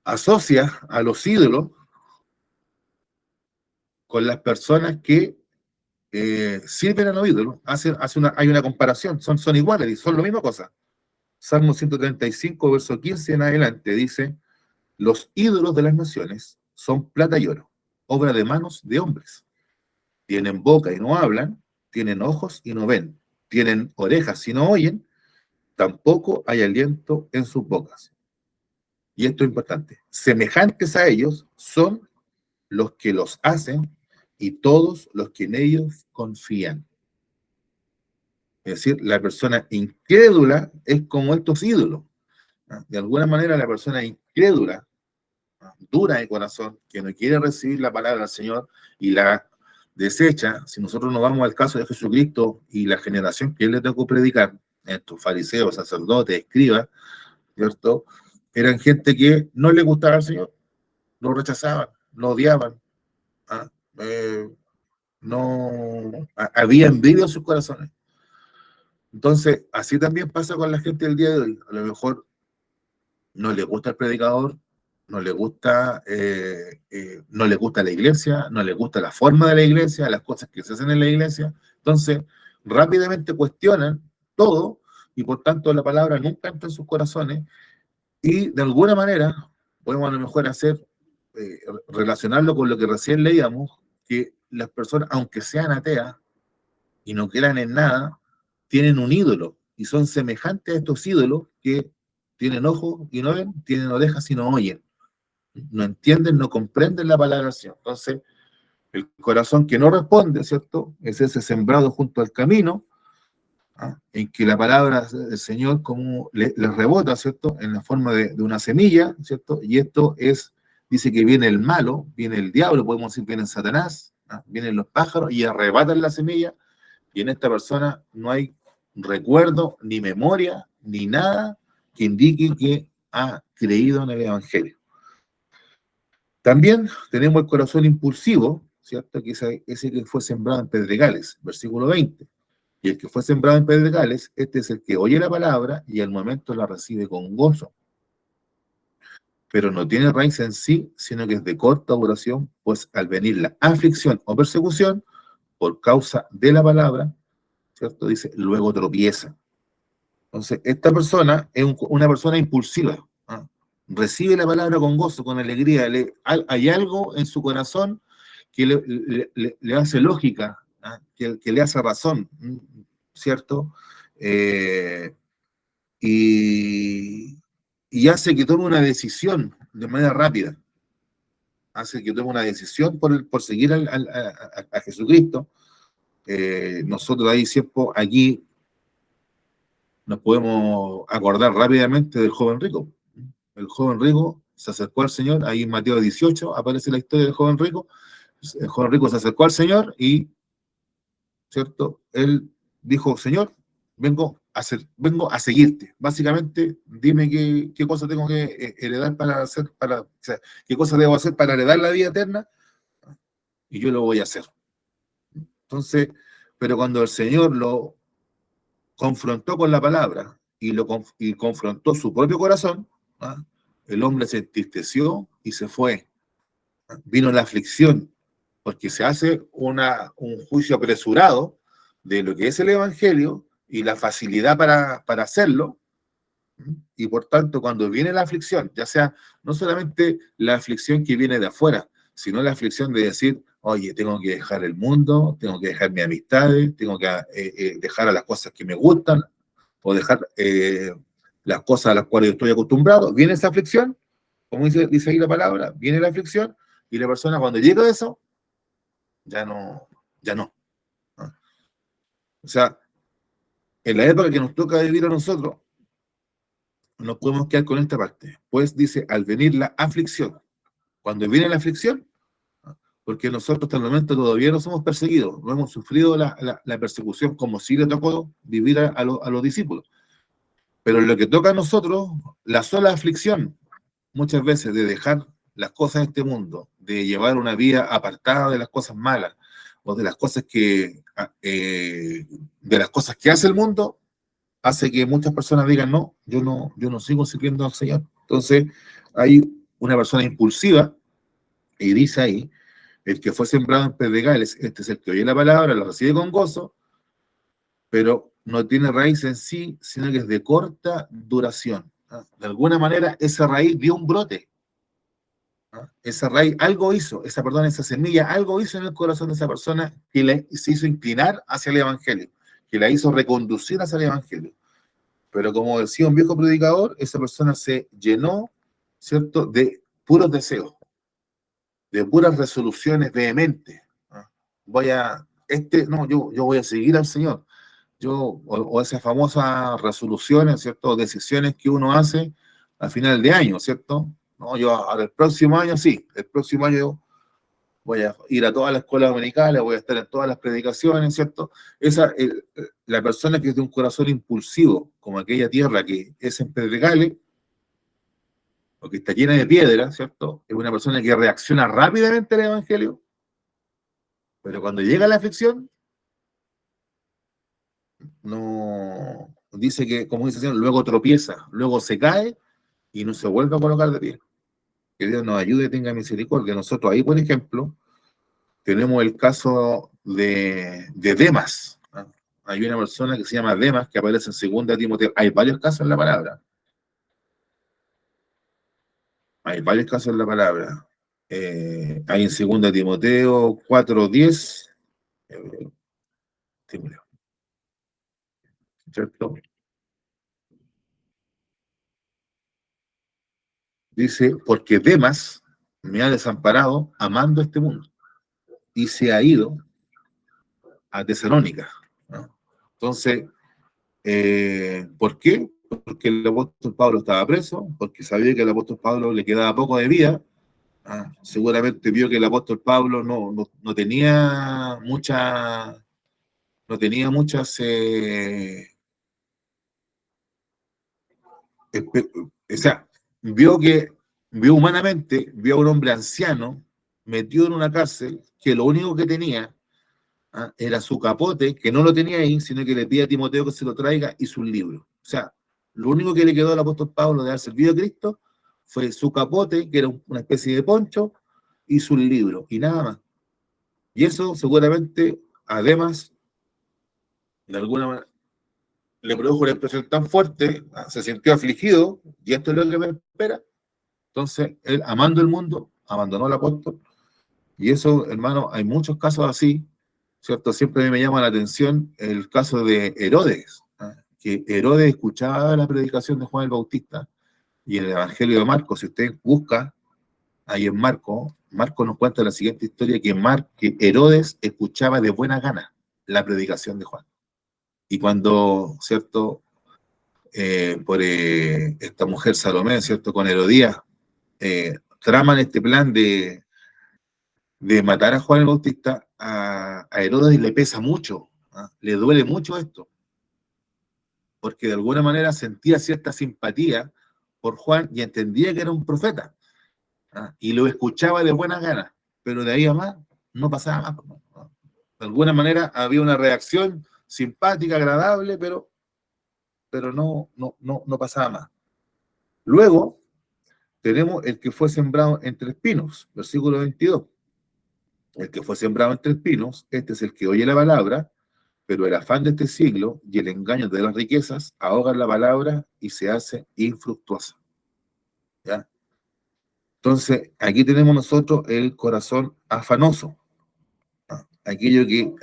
asocia a los ídolos con las personas que sirven a los ídolos. Hay una comparación, son iguales, son la misma cosa. Salmo 135, verso 15 en adelante, dice: los ídolos de las naciones son plata y oro, obra de manos de hombres. Tienen boca y no hablan, tienen ojos y no ven, tienen orejas y no oyen, tampoco hay aliento en sus bocas. Y esto es importante: semejantes a ellos son los que los hacen y todos los que en ellos confían. Es decir, la persona incrédula es como estos ídolos. De alguna manera, la persona incrédula, dura de corazón, que no quiere recibir la palabra del Señor y la desecha. Si nosotros nos vamos al caso de Jesucristo y la generación que él le tocó predicar, estos fariseos, sacerdotes, escribas, ¿cierto? Eran gente que no le gustaba al Señor, lo rechazaban, lo odiaban, ¿ah? Había envidia en sus corazones. Entonces, así también pasa con la gente del día de hoy. A lo mejor no le gusta el predicador, no le gusta la iglesia, no le gusta la forma de la iglesia, las cosas que se hacen en la iglesia. Entonces, rápidamente cuestionan todo y por tanto la palabra nunca entra en sus corazones y de alguna manera podemos a lo mejor relacionarlo con lo que recién leíamos, que las personas, aunque sean ateas y no crean en nada, tienen un ídolo y son semejantes a estos ídolos que tienen ojos y no ven, tienen orejas y no oyen, no entienden, no comprenden la palabra del Señor. Entonces, el corazón que no responde, ¿cierto? Es ese sembrado junto al camino, en que la palabra del Señor como le rebota, ¿cierto? En la forma de una semilla, ¿cierto? Y esto dice que viene el malo, viene el diablo, podemos decir, viene Satanás, vienen los pájaros y arrebatan la semilla, y en esta persona no hay recuerdo, ni memoria, ni nada que indique que ha creído en el Evangelio. También tenemos el corazón impulsivo, ¿cierto? Que ese que fue sembrado en pedregales, versículo 20. Y el que fue sembrado en pedregales, este es el que oye la palabra y al momento la recibe con gozo. Pero no tiene raíz en sí, sino que es de corta duración, pues al venir la aflicción o persecución por causa de la palabra, ¿cierto? Dice, luego tropieza. Entonces, esta persona es una persona impulsiva. Recibe la palabra con gozo, con alegría. Hay algo en su corazón que le hace lógica, que le hace razón, ¿cierto? Y hace que tome una decisión de manera rápida. Hace que tome una decisión por seguir a Jesucristo. Nosotros ahí siempre, aquí, nos podemos acordar rápidamente del joven rico. El joven rico se acercó al Señor, ahí en Mateo 18 aparece la historia del joven rico. El joven rico se acercó al Señor y, ¿cierto? Él dijo, Señor, vengo a seguirte. Básicamente, dime qué cosa tengo que heredar o sea, qué cosa debo hacer para heredar la vida eterna, y yo lo voy a hacer. Entonces, pero cuando el Señor lo confrontó con la palabra y confrontó su propio corazón, el hombre se entristeció y se fue. Vino la aflicción, porque se hace un juicio apresurado de lo que es el Evangelio y la facilidad para hacerlo, y por tanto cuando viene la aflicción, ya sea no solamente la aflicción que viene de afuera, sino la aflicción de decir, oye, tengo que dejar el mundo, tengo que dejar mis amistades, tengo que dejar a las cosas que me gustan, o dejar las cosas a las cuales estoy acostumbrado. Viene esa aflicción, como dice ahí la palabra, viene la aflicción, y la persona cuando llega a eso, ya no. O sea, en la época que nos toca vivir a nosotros, nos podemos quedar con esta parte. Pues dice, al venir la aflicción, cuando viene la aflicción, porque nosotros hasta el momento todavía no somos perseguidos, no hemos sufrido la persecución como sí le tocó vivir a los discípulos. Pero lo que toca a nosotros, la sola aflicción, muchas veces de dejar las cosas de este mundo, de llevar una vida apartada de las cosas malas, o de las cosas que hace el mundo, hace que muchas personas digan, no, yo no sigo sirviendo al Señor. Entonces, hay una persona impulsiva, y dice ahí, el que fue sembrado en pedregales, este es el que oye la palabra, la recibe con gozo, pero no tiene raíz en sí, sino que es de corta duración. ¿Ah? De alguna manera, esa raíz dio un brote. ¿Ah? Esa raíz algo hizo, esa semilla, algo hizo en el corazón de esa persona que se hizo inclinar hacia el Evangelio, que la hizo reconducir hacia el Evangelio. Pero como decía un viejo predicador, esa persona se llenó, ¿cierto?, de puros deseos, de puras resoluciones vehementes. ¿Ah? No, yo voy a seguir al Señor. O esas famosas resoluciones, ¿cierto?, decisiones que uno hace al final de año, ¿cierto? No, yo ahora el próximo año sí, el próximo año yo voy a ir a todas las escuelas dominicales, voy a estar en todas las predicaciones, ¿cierto? La persona que es de un corazón impulsivo, como aquella tierra que es en pedregales, o que está llena de piedras, ¿cierto? Es una persona que reacciona rápidamente al Evangelio, pero cuando llega la aflicción, no dice que, como dice el Señor, luego tropieza, luego se cae y no se vuelve a colocar de pie. Que Dios nos ayude y tenga misericordia. Nosotros ahí, por ejemplo, tenemos el caso de Demas. ¿No? Hay una persona que se llama Demas que aparece en 2 Timoteo. Hay varios casos en la palabra. Hay varios casos en la palabra. Hay en 2 Timoteo 4:10. ¿Cierto? Dice, porque Demas me ha desamparado amando este mundo y se ha ido a Tesalónica. ¿No? Entonces, ¿por qué? Porque el apóstol Pablo estaba preso, porque sabía que el apóstol Pablo le quedaba poco de vida. Seguramente vio que el apóstol Pablo no tenía muchas, o sea, vio humanamente, vio a un hombre anciano metido en una cárcel que lo único que tenía era su capote, que no lo tenía ahí, sino que le pide a Timoteo que se lo traiga y sus libros. O sea, lo único que le quedó al apóstol Pablo de haber servido a Cristo fue su capote, que era una especie de poncho, y sus libros, y nada más. Y eso seguramente, además, de alguna manera, le produjo una expresión tan fuerte, se sintió afligido, y esto es lo que me espera. Entonces, él, amando el mundo, abandonó al apóstol, y eso, hermano, hay muchos casos así, ¿cierto? Siempre me llama la atención el caso de Herodes, que Herodes escuchaba la predicación de Juan el Bautista, y en el Evangelio de Marcos, si usted busca, ahí en Marcos nos cuenta la siguiente historia, que Herodes escuchaba de buena gana la predicación de Juan. Y cuando, ¿cierto? Por esta mujer Salomé, ¿cierto? Con Herodías, traman este plan de matar a Juan el Bautista, a Herodes le pesa mucho, le duele mucho esto, porque de alguna manera sentía cierta simpatía por Juan y entendía que era un profeta, y lo escuchaba de buena gana, pero de ahí a más no pasaba más. ¿No? De alguna manera había una reacción simpática, agradable, pero no pasaba más. Luego tenemos el que fue sembrado entre espinos, versículo 22. El que fue sembrado entre espinos, este es el que oye la palabra, pero el afán de este siglo y el engaño de las riquezas ahogan la palabra y se hace infructuosa. ¿Ya? Entonces, aquí tenemos nosotros el corazón afanoso. Aquello que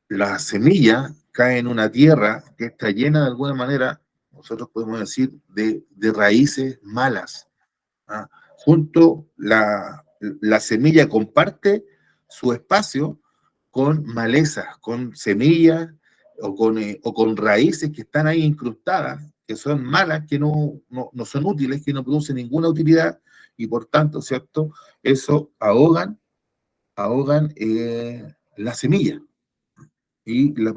la semilla cae en una tierra que está llena de alguna manera, nosotros podemos decir, de raíces malas. ¿Ah? Junto la semilla comparte su espacio con malezas, con semillas o con raíces que están ahí incrustadas, que son malas, que no son útiles, que no producen ninguna utilidad y por tanto, ¿cierto? Eso ahogan la semilla y la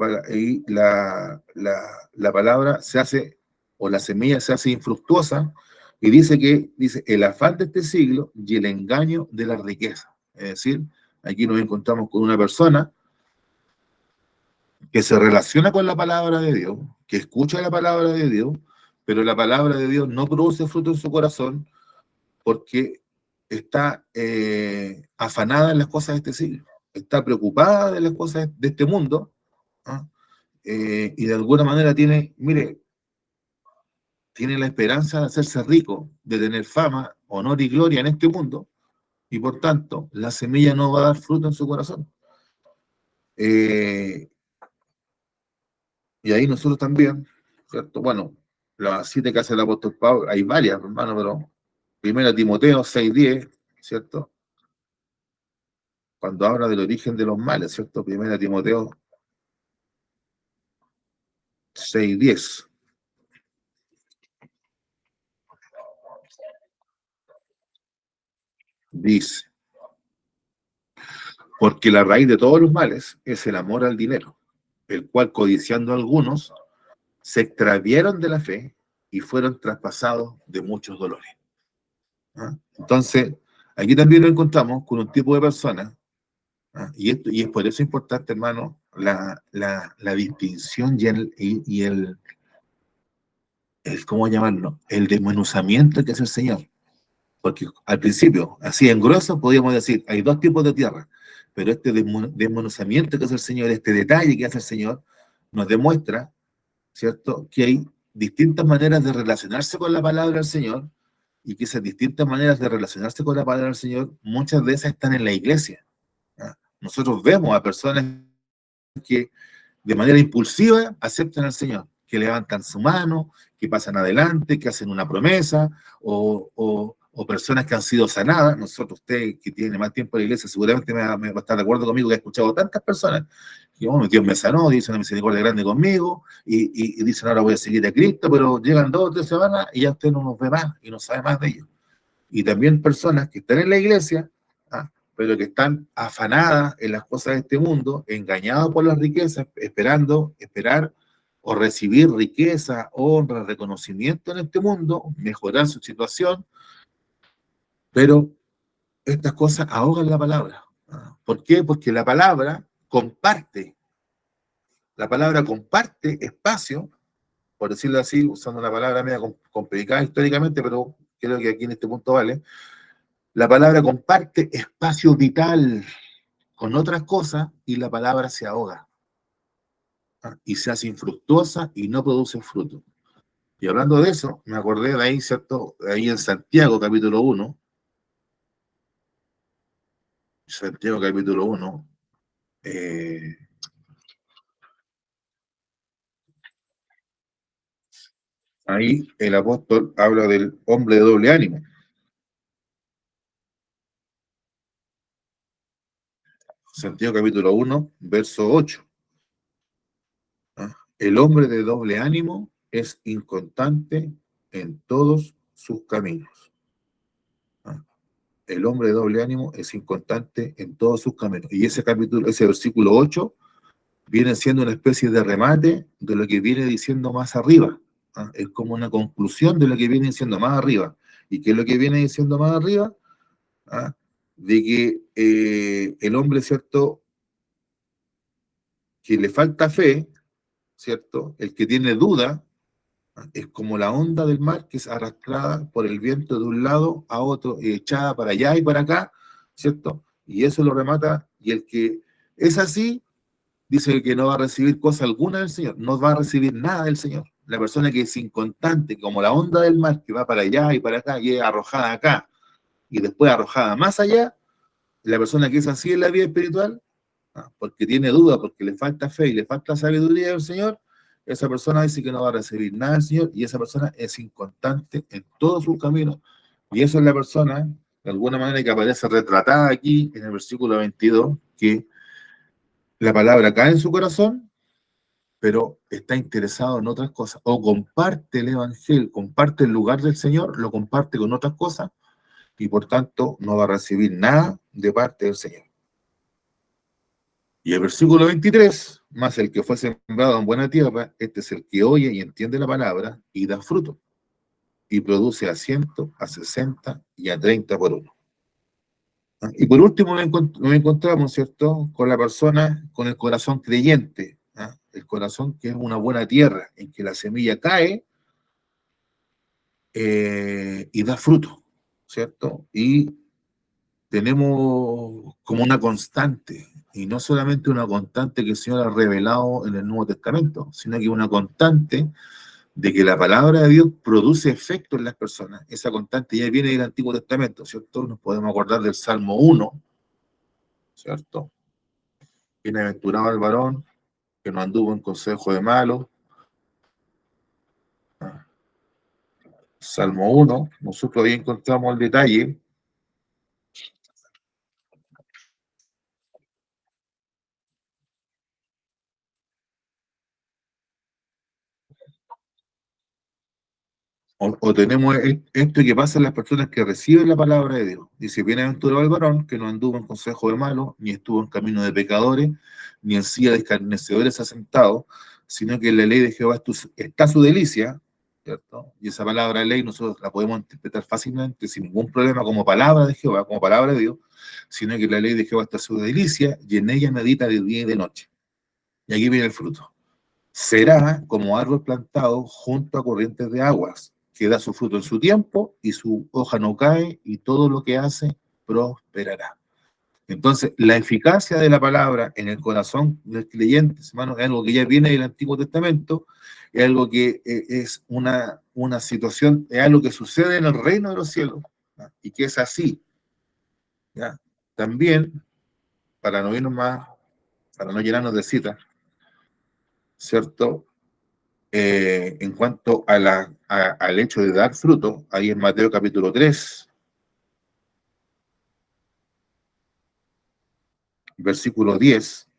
palabra se hace, o la semilla se hace infructuosa, y dice, el afán de este siglo y el engaño de la riqueza. Es decir, aquí nos encontramos con una persona que se relaciona con la palabra de Dios, que escucha la palabra de Dios, pero la palabra de Dios no produce fruto en su corazón porque está afanada en las cosas de este siglo, está preocupada de las cosas de este mundo, ¿ah? Y de alguna manera tiene, mire, tiene la esperanza de hacerse rico, de tener fama, honor y gloria en este mundo, y por tanto la semilla no va a dar fruto en su corazón. Y ahí nosotros también, ¿cierto? Bueno, la cita que hace el apóstol Pablo, hay varias, hermano, pero primera Timoteo 6:10, ¿cierto? Cuando habla del origen de los males, ¿cierto? Primera Timoteo 6:10 dice, porque la raíz de todos los males es el amor al dinero, el cual codiciando algunos se extraviaron de la fe y fueron traspasados de muchos dolores. ¿Ah? Entonces, aquí también lo encontramos con un tipo de personas. ¿Ah? Y es por eso importante, hermano, la distinción y ¿cómo llamarlo? El desmenuzamiento que hace el Señor. Porque al principio, así en grueso, podríamos decir, hay dos tipos de tierra, pero este desmenuzamiento que hace el Señor, este detalle que hace el Señor, nos demuestra, ¿cierto?, que hay distintas maneras de relacionarse con la palabra del Señor y que esas distintas maneras de relacionarse con la palabra del Señor, muchas de esas están en la iglesia. ¿Ah? Nosotros vemos a personas que de manera impulsiva aceptan al Señor, que levantan su mano, que pasan adelante, que hacen una promesa, o personas que han sido sanadas. Nosotros, usted que tiene más tiempo en la iglesia, seguramente me va a estar de acuerdo conmigo que ha escuchado tantas personas que oh, Dios me sanó, dice una misericordia grande conmigo, y dicen ahora voy a seguir a Cristo, pero llegan 2 o 3 semanas y ya usted no nos ve más y no sabe más de ellos. Y también personas que están en la iglesia, ¿ah?, pero que están afanadas en las cosas de este mundo, engañadas por las riquezas, esperar o recibir riqueza, honra, reconocimiento en este mundo, mejorar su situación, pero estas cosas ahogan la palabra. ¿Ah? ¿Por qué? Porque la palabra comparte espacio, por decirlo así, usando una palabra media complicada históricamente, pero creo que aquí en este punto vale. La palabra comparte espacio vital con otras cosas y la palabra se ahoga, ¿ah?, y se hace infructuosa y no produce fruto. Y hablando de eso, me acordé de ahí, ¿cierto? Ahí en Santiago, capítulo 1, Santiago, capítulo 1, ahí el apóstol habla del hombre de doble ánimo. Santiago, capítulo 1, verso 8. ¿Ah? El hombre de doble ánimo es inconstante en todos sus caminos. ¿Ah? El hombre de doble ánimo es inconstante en todos sus caminos. Y ese capítulo, ese versículo 8, viene siendo una especie de remate de lo que viene diciendo más arriba. ¿Ah? Es como una conclusión de lo que viene diciendo más arriba. ¿Y qué es lo que viene diciendo más arriba? ¿Ah? De que el hombre, ¿cierto?, que le falta fe, ¿cierto?, el que tiene duda, es como la onda del mar que es arrastrada por el viento de un lado a otro, echada para allá y para acá, ¿cierto? Y eso lo remata, y el que es así, dice que no va a recibir cosa alguna del Señor, no va a recibir nada del Señor. La persona que es inconstante, como la onda del mar que va para allá y para acá, y es arrojada acá, y después arrojada más allá, la persona que es así en la vida espiritual, porque tiene duda, porque le falta fe y le falta sabiduría del Señor, esa persona dice que no va a recibir nada del Señor y esa persona es inconstante en todos sus caminos. Y eso es la persona, de alguna manera, que aparece retratada aquí en el versículo 22, que la palabra cae en su corazón, pero está interesado en otras cosas. O comparte el evangelio, comparte el lugar del Señor, lo comparte con otras cosas y por tanto no va a recibir nada de parte del Señor. Y el versículo 23, más el que fue sembrado en buena tierra, este es el que oye y entiende la palabra y da fruto, y produce a 100, a 60 y a 30 por uno. Y por último nos encontramos, ¿cierto?, con la persona con el corazón creyente, el corazón que es una buena tierra, en que la semilla cae y da fruto, ¿cierto? Y tenemos como una constante, y no solamente una constante que el Señor ha revelado en el Nuevo Testamento, sino que una constante de que la palabra de Dios produce efecto en las personas. Esa constante ya viene del Antiguo Testamento, ¿cierto? Nos podemos acordar del Salmo 1, ¿cierto? Bienaventurado el varón que no anduvo en consejo de malos. Salmo 1, nosotros ahí encontramos el detalle. O tenemos esto que pasa en las personas que reciben la palabra de Dios. Dice, bienaventurado el varón que no anduvo en consejo de malos, ni estuvo en camino de pecadores, ni en silla de escarnecedores asentado, sino que en la ley de Jehová está su delicia, ¿cierto? Y esa palabra ley nosotros la podemos interpretar fácilmente, sin ningún problema, como palabra de Jehová, como palabra de Dios, sino que en la ley de Jehová está su delicia, y en ella medita de día y de noche. Y aquí viene el fruto. Será como árbol plantado junto a corrientes de aguas, que da su fruto en su tiempo y su hoja no cae y todo lo que hace prosperará. Entonces, la eficacia de la palabra en el corazón del creyente, hermanos, es algo que ya viene del Antiguo Testamento, es algo que es una situación, es algo que sucede en el reino de los cielos, ¿no? Y que es así, ¿ya? También, para no irnos más, para no llenarnos de citas, ¿cierto? En cuanto a al hecho de dar fruto, ahí en Mateo capítulo 3, versículo 10,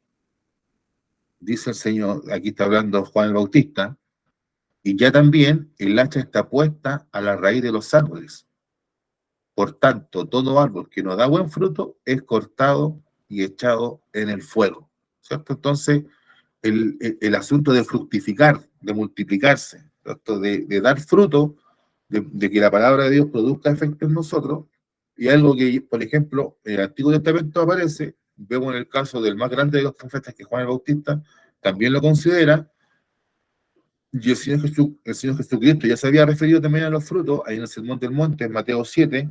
dice el Señor, aquí está hablando Juan el Bautista, y ya también el hacha está puesta a la raíz de los árboles. Por tanto, todo árbol que no da buen fruto es cortado y echado en el fuego. ¿Cierto? Entonces, el asunto de fructificar, de multiplicarse, ¿cierto? De dar fruto, de que la palabra de Dios produzca efecto en nosotros, y algo que, por ejemplo, en el Antiguo Testamento aparece, vemos en el caso del más grande de los profetas, que es Juan el Bautista, también lo considera, y el Señor Jesucristo ya se había referido también a los frutos, ahí en el Sermón del Monte, en Mateo 7,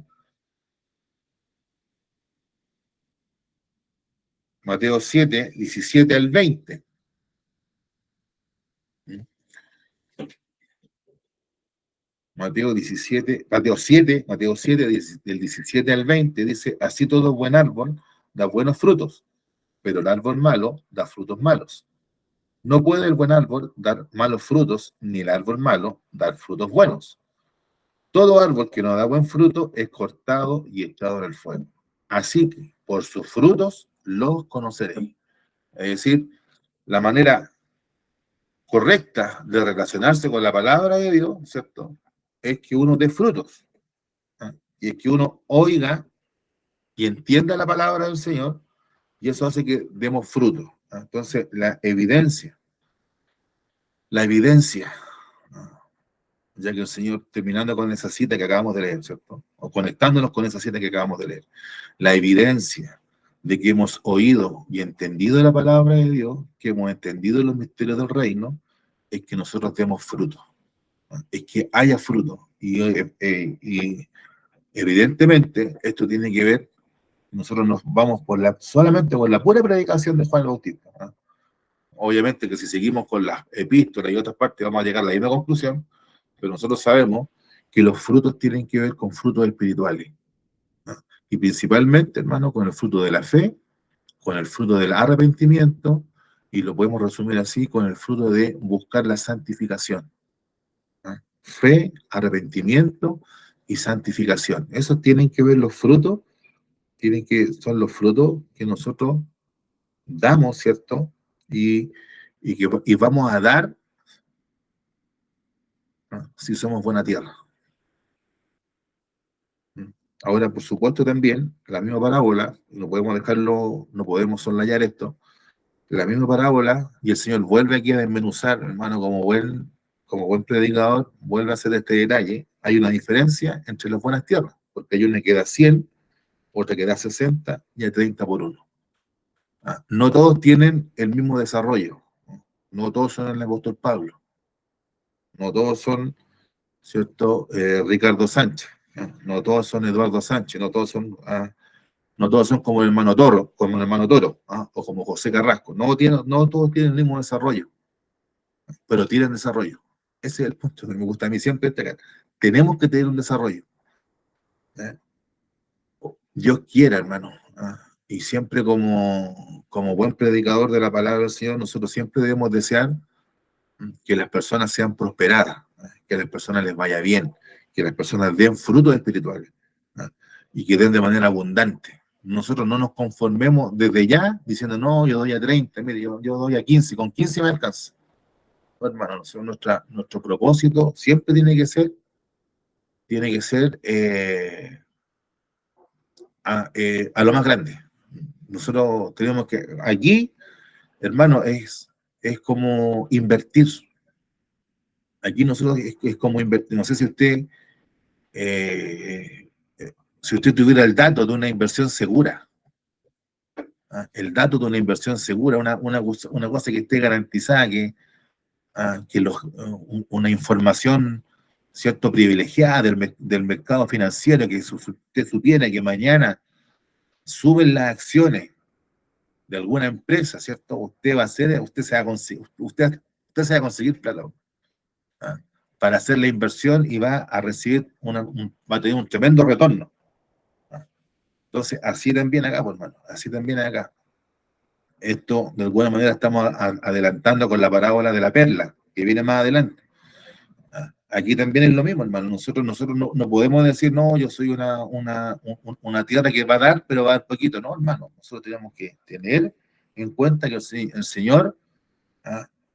Mateo 7, 17 al 20. Mateo 7, del 17 al 20, dice, así todo buen árbol da buenos frutos, pero el árbol malo da frutos malos. No puede el buen árbol dar malos frutos, ni el árbol malo dar frutos buenos. Todo árbol que no da buen fruto es cortado y echado en el fuego. Así que por sus frutos los conoceréis. Es decir, la manera correcta de relacionarse con la palabra de Dios, ¿cierto? Es que uno dé frutos, ¿eh? Y es que uno oiga y entienda la palabra del Señor, y eso hace que demos frutos, ¿eh? Entonces, la evidencia, ¿no? Ya que el Señor, terminando con esa cita que acabamos de leer, ¿cierto? O conectándonos con esa cita que acabamos de leer, la evidencia de que hemos oído y entendido la palabra de Dios, que hemos entendido los misterios del reino, es que nosotros demos fruto, ¿no? Es que haya fruto. Y evidentemente esto tiene que ver, nosotros nos vamos solamente por la pura predicación de Juan el Bautista, ¿no? Obviamente que si seguimos con las epístolas y otras partes vamos a llegar a la misma conclusión, pero nosotros sabemos que los frutos tienen que ver con frutos espirituales, ¿no? Y principalmente, hermano, con el fruto de la fe, con el fruto del arrepentimiento, y lo podemos resumir así, con el fruto de buscar la santificación, ¿no? Fe, arrepentimiento y santificación. Esos tienen que ver los frutos, son los frutos que nosotros damos, ¿cierto? Y vamos a dar, ¿no? Si somos buena tierra. Ahora, por supuesto, también, la misma parábola, no podemos dejarlo, no podemos soslayar esto, la misma parábola, y el Señor vuelve aquí a desmenuzar, hermano, como buen predicador, vuelve a hacer este detalle. Hay una diferencia entre las buenas tierras, porque hay una que da 100, otra que da 60 y hay 30 por uno. No todos tienen el mismo desarrollo. No todos son el apóstol Pablo. No todos son, ¿cierto? Ricardo Sánchez. No todos son Eduardo Sánchez. No todos son como el hermano Toro, o como José Carrasco. No todos tienen el mismo desarrollo, pero tienen desarrollo. Ese es el punto que me gusta a mí siempre destacar. Tenemos que tener un desarrollo. ¿Eh? Dios quiera, hermano. Y siempre como buen predicador de la palabra del Señor, nosotros siempre debemos desear que las personas sean prosperadas, que a las personas les vaya bien, que las personas den frutos espirituales, ¿no? Y que den de manera abundante. Nosotros no nos conformemos desde ya diciendo, no, yo doy a 30, mire, yo doy a 15, con 15 me alcanza. No, hermano, nuestro propósito siempre tiene que ser a lo más grande. Nosotros tenemos que, aquí, hermano, es como invertir. Aquí nosotros es como invertir. No sé eh, si usted tuviera el dato de una inversión segura, el dato de una inversión segura, una cosa que esté garantizada, una información, ¿cierto?, privilegiada del mercado financiero, que usted supiera que mañana suben las acciones de alguna empresa, ¿cierto? Usted se va a conseguir plata, ¿ah? Para hacer la inversión y va a recibir va a tener un tremendo retorno. Entonces, así también acá, pues, hermano, así también acá. Esto, de alguna manera, estamos adelantando con la parábola de la perla, que viene más adelante. Aquí también es lo mismo, hermano. Nosotros no podemos decir, no, yo soy una tierra que va a dar, pero va a dar poquito. No, hermano. Nosotros tenemos que tener en cuenta que el Señor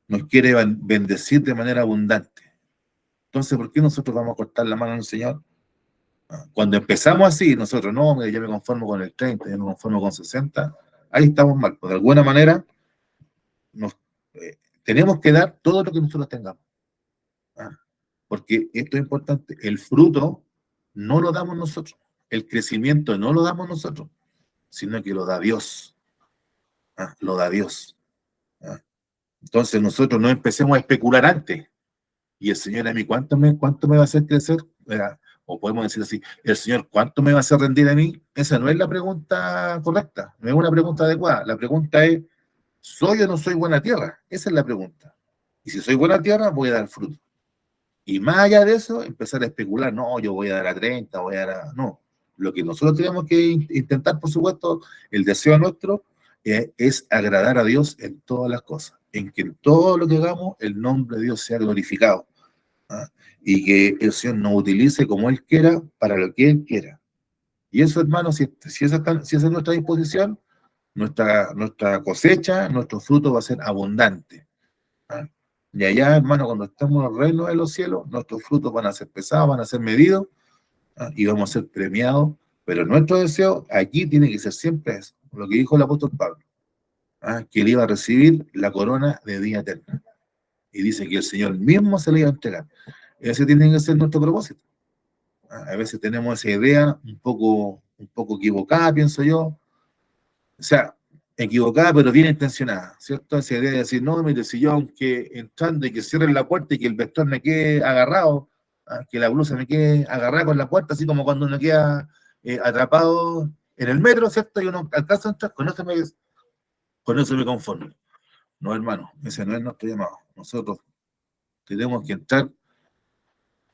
nos quiere bendecir de manera abundante. Entonces, ¿por qué nosotros vamos a cortar la mano al Señor? Cuando empezamos así, nosotros, no, yo me conformo con el 30, yo me conformo con 60, ahí estamos mal. Pues de alguna manera, nos, tenemos que dar todo lo que nosotros tengamos. Porque esto es importante, el fruto no lo damos nosotros, el crecimiento no lo damos nosotros, sino que lo da Dios. Lo da Dios. Entonces nosotros no empecemos a especular antes. Y el Señor a mí, ¿cuánto me va a hacer crecer? O podemos decir así, el Señor, ¿cuánto me va a hacer rendir a mí? Esa no es la pregunta correcta, no es una pregunta adecuada. La pregunta es, ¿soy o no soy buena tierra? Esa es la pregunta. Y si soy buena tierra, voy a dar fruto. Y más allá de eso, empezar a especular, no, yo voy a dar a 30, voy a dar a... No, lo que nosotros tenemos que intentar, por supuesto, el deseo nuestro es agradar a Dios en todas las cosas, en que en todo lo que hagamos el nombre de Dios sea glorificado. Y que el Señor nos utilice como Él quiera, para lo que Él quiera. Y eso, hermano, si esa es nuestra disposición, nuestra cosecha, nuestro fruto va a ser abundante. Y allá, hermano, cuando estemos en el reino de los cielos, nuestros frutos van a ser pesados, van a ser medidos, y vamos a ser premiados. Pero nuestro deseo aquí tiene que ser siempre eso, lo que dijo el apóstol Pablo, que él iba a recibir la corona de vida eterna. Y dice que el Señor mismo se le iba a entregar. Ese tiene que ser nuestro propósito. A veces tenemos esa idea un poco equivocada, pienso yo. O sea, equivocada, pero bien intencionada, ¿cierto? Esa idea de decir, no, mire, si yo, aunque entrando y que cierren la puerta y que el vector me quede agarrado, que la blusa me quede agarrada con la puerta, así como cuando uno queda atrapado en el metro, ¿cierto? Y uno alcanza a entrar, con eso me conformo. No, hermano, ese no es nuestro llamado. Nosotros tenemos que entrar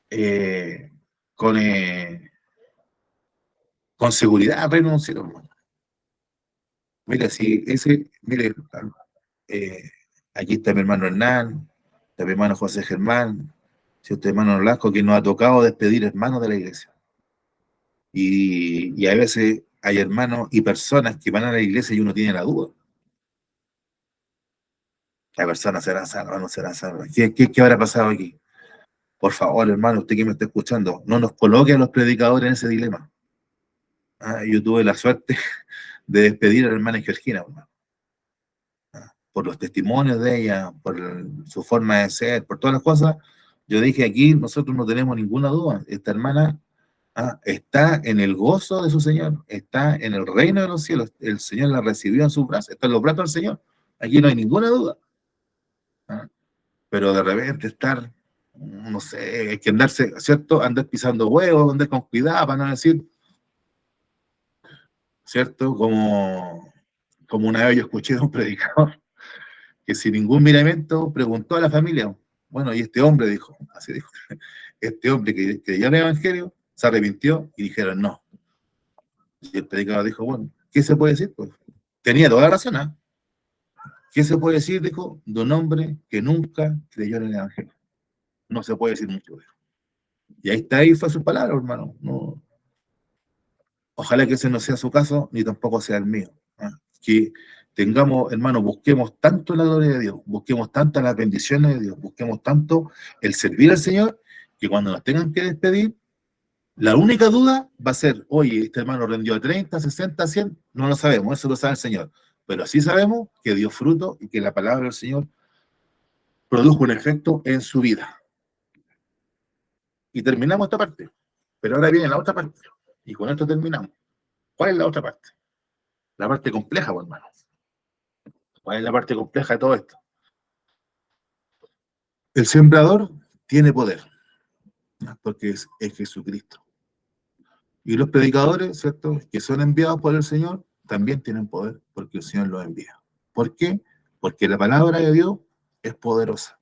eh, con, eh, con seguridad al reino de un cielo, hermano. Mira, mire, eh, aquí está mi hermano Hernán, está mi hermano José Germán, si usted hermano Nolasco, que nos ha tocado despedir hermanos de la iglesia. Y a veces hay hermanos y personas que van a la iglesia y uno tiene la duda. La persona será salva, no será salva. ¿Qué habrá pasado aquí? Por favor, hermano, usted que me está escuchando, no nos coloque a los predicadores en ese dilema. Yo tuve la suerte de despedir a la hermana Georgina, hermano. Por los testimonios de ella, por su forma de ser, por todas las cosas. Yo dije, aquí nosotros no tenemos ninguna duda. Esta hermana está en el gozo de su Señor, está en el reino de los cielos. El Señor la recibió en sus brazos, está en los brazos del Señor. Aquí no hay ninguna duda. ¿ah? Pero de repente estar, no sé, hay que andarse, ¿cierto? Andar pisando huevos, andar con cuidado para no decir, ¿cierto? Como una vez yo escuché de un predicador que sin ningún miramento preguntó a la familia, bueno, y este hombre dijo, así dijo, este hombre que creyó en el Evangelio se arrepintió y dijeron no. Y el predicador dijo, bueno, ¿qué se puede decir? Pues tenía toda la razón, ¿eh? ¿Qué se puede decir? Dijo, de un hombre que nunca creyó en el Evangelio. No se puede decir mucho, dijo. Y ahí está, ahí fue su palabra, hermano. No, ojalá que ese no sea su caso, ni tampoco sea el mío. ¿Ah? Que tengamos, hermano, busquemos tanto la gloria de Dios, busquemos tantas las bendiciones de Dios, busquemos tanto el servir al Señor, que cuando nos tengan que despedir, la única duda va a ser, oye, este hermano rendió 30, 60, 100, no lo sabemos, eso lo sabe el Señor. Pero sí sabemos que dio fruto y que la palabra del Señor produjo un efecto en su vida. Y terminamos esta parte. Pero ahora viene la otra parte. Y con esto terminamos. ¿Cuál es la otra parte? La parte compleja, pues, hermano. ¿Cuál es la parte compleja de todo esto? El sembrador tiene poder, ¿no? Porque es Jesucristo. Y los predicadores, ¿cierto? Que son enviados por el Señor, también tienen poder porque el Señor los envía. ¿Por qué? Porque la palabra de Dios es poderosa.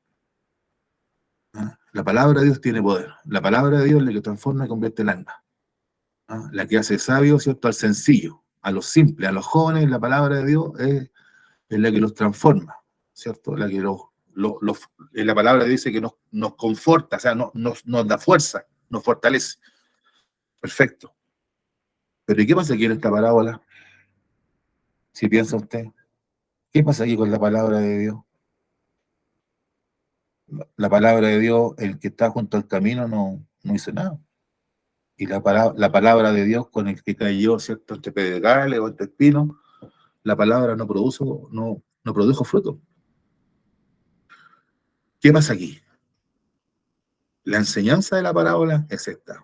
¿Ah? La palabra de Dios tiene poder. La palabra de Dios es la que transforma y convierte el alma. ¿Ah? La que hace sabio, ¿cierto? Al sencillo, a los simples, a los jóvenes, la palabra de Dios es la que los transforma, ¿cierto? La que la palabra dice que nos conforta, o sea, nos da fuerza, nos fortalece. Perfecto. Pero ¿y qué pasa aquí en esta parábola? Si piensa usted, ¿qué pasa aquí con la palabra de Dios? La palabra de Dios, el que está junto al camino no hizo nada. Y la palabra de Dios con el que cayó, ¿cierto? Entre pedregales o entre espinos, la palabra no produjo fruto. ¿Qué pasa aquí? La enseñanza de la parábola es esta.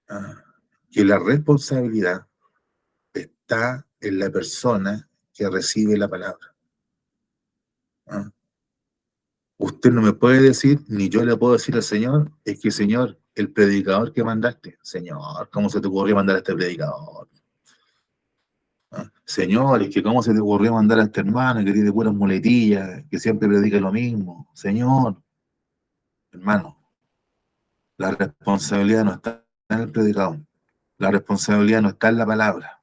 Ah, que la responsabilidad está en la persona que recibe la palabra. ¿Ah? Usted no me puede decir, ni yo le puedo decir al Señor, es que Señor, el predicador que mandaste, Señor, ¿cómo se te ocurrió mandar a este predicador? ¿Ah? Señor, es que ¿cómo se te ocurrió mandar a este hermano que tiene puras muletillas, que siempre predica lo mismo? Señor, hermano, la responsabilidad no está en el predicador, la responsabilidad no está en la palabra.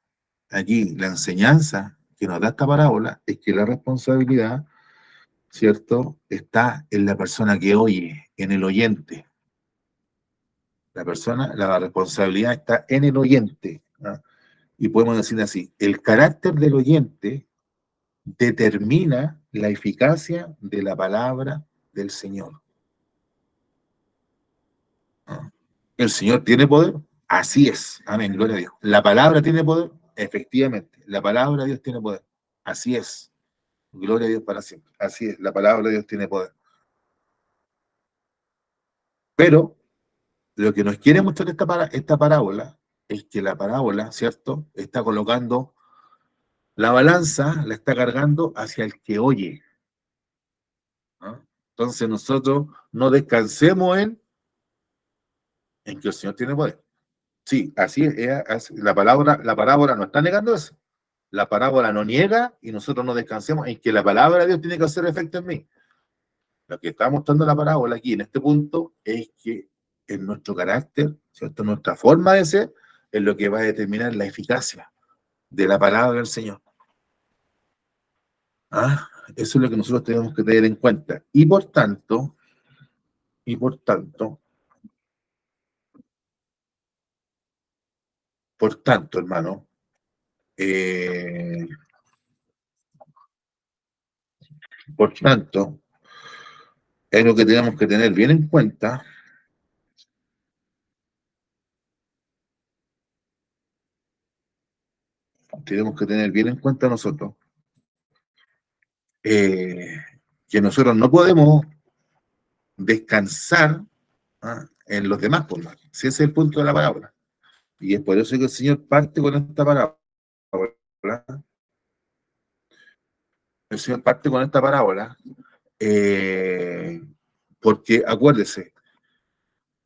Aquí la enseñanza que nos da esta parábola es que la responsabilidad, ¿cierto?, está en la persona que oye, en el oyente. La responsabilidad está en el oyente, ¿no? Y podemos decir así, el carácter del oyente determina la eficacia de la palabra del Señor, ¿no? El Señor tiene poder, así es, amén, gloria a Dios. La palabra tiene poder, efectivamente, la palabra de Dios tiene poder, así es, gloria a Dios para siempre, así es, la palabra de Dios tiene poder. Pero lo que nos quiere mostrar esta parábola es que la parábola, ¿cierto?, está colocando la balanza, la está cargando hacia el que oye, ¿no? Entonces nosotros no descansemos en que el Señor tiene poder. Sí, así es, la parábola no está negando eso. La parábola no niega y nosotros no descansemos en que la palabra de Dios tiene que hacer efecto en mí. Lo que está mostrando la parábola aquí en este punto es que en nuestro carácter, ¿cierto?, nuestra forma de ser, es lo que va a determinar la eficacia de la palabra del Señor. ¿Ah? Eso es lo que nosotros tenemos que tener en cuenta. Y por tanto, hermano, eh, por tanto, es lo que tenemos que tener bien en cuenta. Tenemos que tener bien en cuenta nosotros eh, que nosotros no podemos descansar, ¿ah?, en los demás, por más. Si ese es el punto de la parábola. Y es por eso que el Señor parte con esta parábola, El Señor parte con esta parábola porque, acuérdese,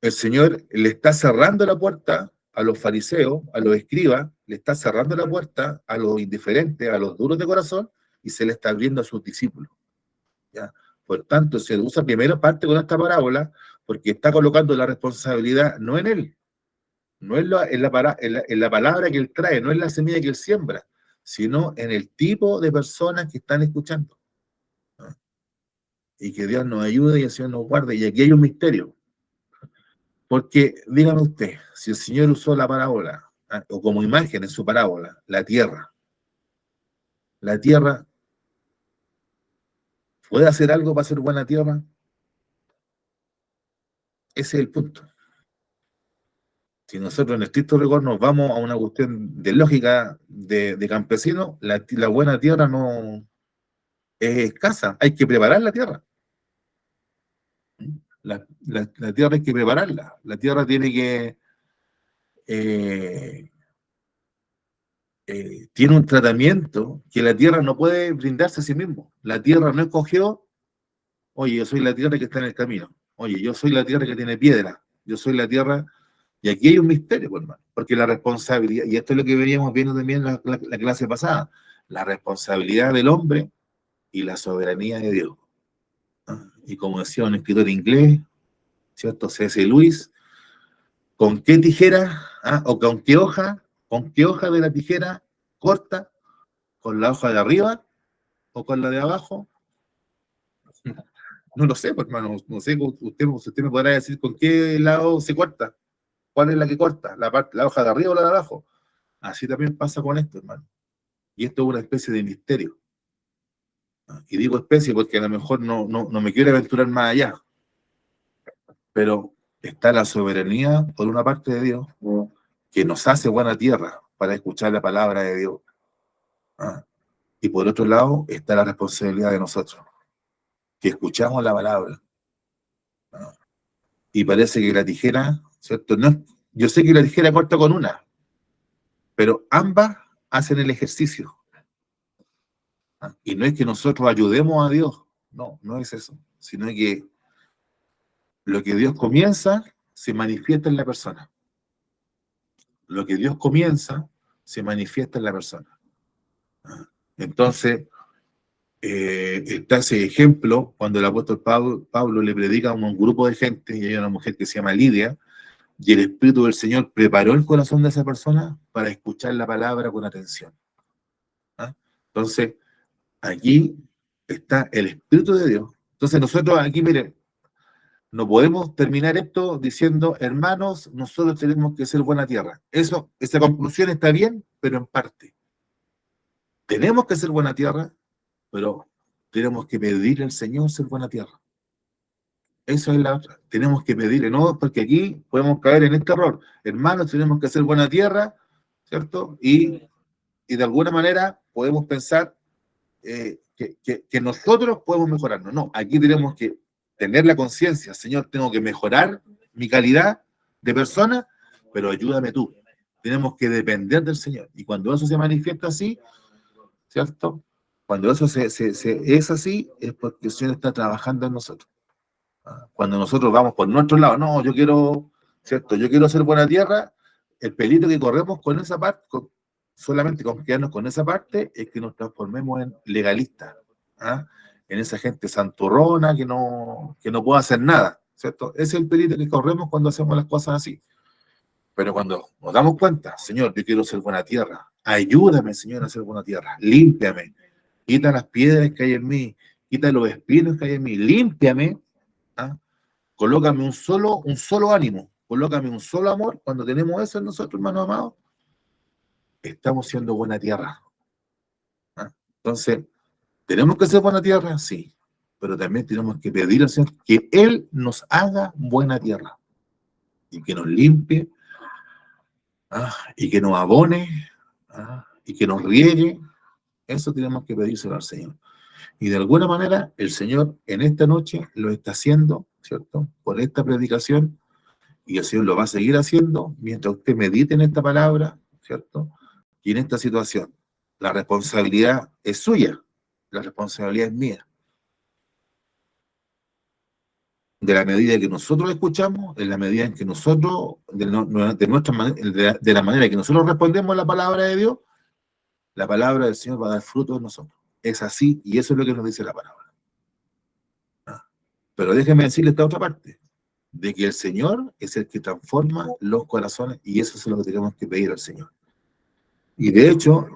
el Señor le está cerrando la puerta a los fariseos, a los escribas, le está cerrando la puerta a los indiferentes, a los duros de corazón, y se le está abriendo a sus discípulos. ¿Ya? Por tanto, se usa primero parte con esta parábola porque está colocando la responsabilidad no en él, no en la palabra que él trae, no en la semilla que él siembra, sino en el tipo de personas que están escuchando. ¿No? Y que Dios nos ayude y el Señor nos guarde. Y aquí hay un misterio. Porque, dígame usted, si el Señor usó la parábola, o como imagen en su parábola, la tierra, ¿puede hacer algo para ser buena tierra? Ese es el punto. Si nosotros en estricto rigor nos vamos a una cuestión de lógica de campesino, la buena tierra no es escasa, hay que preparar la tierra. La tierra hay que prepararla, la tierra tiene que tiene un tratamiento que la tierra no puede brindarse a sí mismo. La tierra no escogió, oye, yo soy la tierra que está en el camino, oye, yo soy la tierra que tiene piedra, yo soy la tierra, y aquí hay un misterio, pues, hermano, porque la responsabilidad, y esto es lo que veníamos viendo también en la clase pasada, la responsabilidad del hombre y la soberanía de Dios. ¿Ah? Y como decía un escritor inglés, ¿cierto? C.S. Lewis, ¿con qué tijera, o con qué hoja de la tijera corta? ¿Con la hoja de arriba o con la de abajo? No lo sé, pues, hermano, no sé, usted me podrá decir con qué lado se corta, cuál es la que corta, la hoja de arriba o la de abajo. Así también pasa con esto, hermano. Y esto es una especie de misterio. Y digo especie porque a lo mejor no me quiero aventurar más allá, pero está la soberanía, por una parte de Dios, que nos hace buena tierra para escuchar la palabra de Dios. Y por otro lado está la responsabilidad de nosotros, que escuchamos la palabra. Y parece que la tijera, ¿cierto? No, yo sé que la tijera corta con una, pero ambas hacen el ejercicio. Y no es que nosotros ayudemos a Dios, no es eso, sino que lo que Dios comienza se manifiesta en la persona. Lo que Dios comienza se manifiesta en la persona. Entonces, está ese ejemplo cuando el apóstol Pablo le predica a un grupo de gente, y hay una mujer que se llama Lidia, y el Espíritu del Señor preparó el corazón de esa persona para escuchar la palabra con atención. Entonces, aquí está el Espíritu de Dios. Entonces, nosotros aquí, miren, no podemos terminar esto diciendo, hermanos, nosotros tenemos que ser buena tierra. Esa conclusión está bien, pero en parte. Tenemos que ser buena tierra, pero tenemos que pedir al Señor ser buena tierra. Eso es la otra. Tenemos que pedirle, no, porque aquí podemos caer en este error. Hermanos, tenemos que ser buena tierra, ¿cierto? Y de alguna manera podemos pensar que nosotros podemos mejorarnos. No, aquí tenemos que tener la conciencia, Señor, tengo que mejorar mi calidad de persona, pero ayúdame tú. Tenemos que depender del Señor. Y cuando eso se manifiesta así, ¿cierto? Cuando eso es así, es porque el Señor está trabajando en nosotros. Cuando nosotros vamos por nuestro lado, no, yo quiero, ¿cierto? Yo quiero ser buena tierra, el peligro que corremos con esa parte, solamente con quedarnos con esa parte, es que nos transformemos en legalistas, en esa gente santurrona que no puede hacer nada, ¿cierto? Ese es el peligro que corremos cuando hacemos las cosas así. Pero cuando nos damos cuenta, Señor, yo quiero ser buena tierra, ayúdame, Señor, a ser buena tierra, límpiame, quita las piedras que hay en mí, quita los espinos que hay en mí, límpiame, colócame un solo ánimo, colócame un solo amor. Cuando tenemos eso en nosotros, hermanos amados, estamos siendo buena tierra. Entonces, ¿tenemos que ser buena tierra? Sí, pero también tenemos que pedir al Señor que Él nos haga buena tierra y que nos limpie, y que nos abone, y que nos riegue. Eso tenemos que pedírselo al Señor. Y de alguna manera, el Señor en esta noche lo está haciendo, ¿cierto? Por esta predicación, y el Señor lo va a seguir haciendo mientras usted medite en esta palabra, ¿cierto? Y en esta situación. La responsabilidad es suya, la responsabilidad es mía. De la medida que nosotros escuchamos, en la medida en que nosotros, de la manera que nosotros respondemos a la palabra de Dios, la palabra del Señor va a dar fruto en nosotros. Es así, y eso es lo que nos dice la palabra. Pero déjenme decirle esta otra parte, de que el Señor es el que transforma los corazones, y eso es lo que tenemos que pedir al Señor. Y de hecho,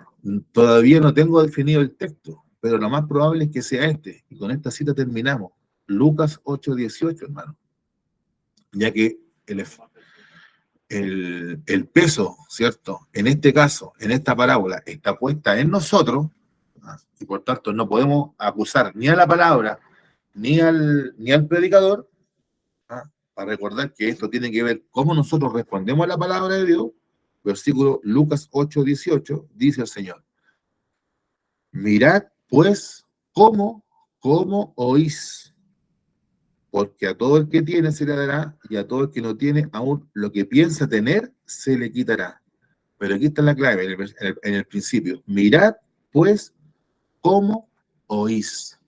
todavía no tengo definido el texto, pero lo más probable es que sea este, y con esta cita terminamos. Lucas 8:18, hermano. Ya que el peso, ¿cierto? En este caso, en esta parábola, está puesta en nosotros, y por tanto no podemos acusar ni a la palabra, ni al predicador, para recordar que esto tiene que ver cómo nosotros respondemos a la palabra de Dios. Versículo Lucas 8:18, dice el Señor: mirad, pues, cómo oís, porque a todo el que tiene se le dará, y a todo el que no tiene, aún lo que piensa tener, se le quitará. Pero aquí está la clave, en el principio. Mirad, pues, cómo oís.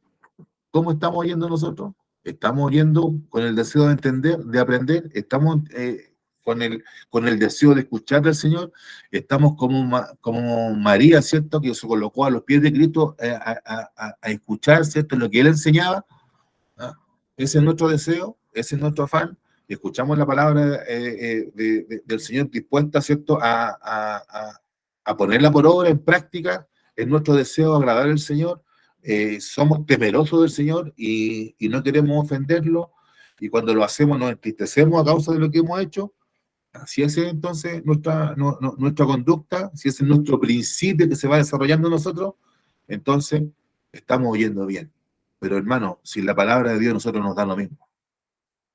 ¿Cómo estamos oyendo nosotros? Estamos oyendo con el deseo de entender, de aprender. Estamos con el deseo de escuchar al Señor. Estamos como María, ¿cierto? Que se colocó a los pies de Cristo a escuchar, ¿cierto? Lo que Él enseñaba. ¿Ah? Ese es nuestro deseo, ese es nuestro afán. Y escuchamos la palabra del Señor dispuesta, ¿cierto?, a ponerla por obra, en práctica. Es nuestro deseo agradar al Señor. Somos temerosos del Señor y no queremos ofenderlo. Y cuando lo hacemos nos entristecemos a causa de lo que hemos hecho. Si esa es entonces nuestra conducta, si ese es nuestro principio que se va desarrollando en nosotros, entonces estamos oyendo bien. Pero hermano, si la palabra de Dios a nosotros nos da lo mismo,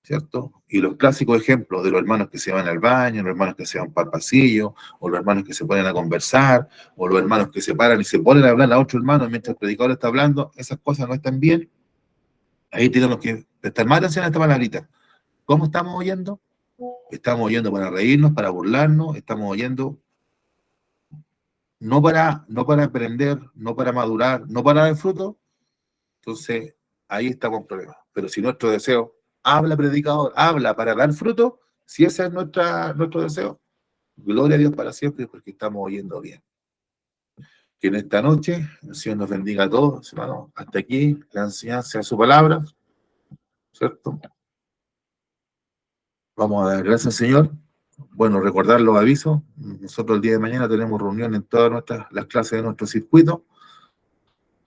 ¿cierto? Y los clásicos ejemplos de los hermanos que se van al baño, los hermanos que se van para el pasillo, o los hermanos que se ponen a conversar, o los hermanos que se paran y se ponen a hablar a otro hermano mientras el predicador está hablando, esas cosas no están bien. Ahí tenemos que prestar más atención a esta palabrita. ¿Cómo estamos oyendo? Estamos oyendo para reírnos, para burlarnos, estamos oyendo no para aprender, no para madurar, no para dar fruto. Entonces, ahí estamos en problemas. Pero si nuestro deseo, habla predicador, habla para dar fruto, si ese es nuestro deseo, gloria a Dios para siempre, porque estamos oyendo bien. Que en esta noche el Señor nos bendiga a todos, hermanos. Hasta aquí la enseñanza de su palabra, ¿cierto? Vamos a dar gracias al Señor. Bueno, recordar los avisos. Nosotros el día de mañana tenemos reunión en todas las clases de nuestro circuito.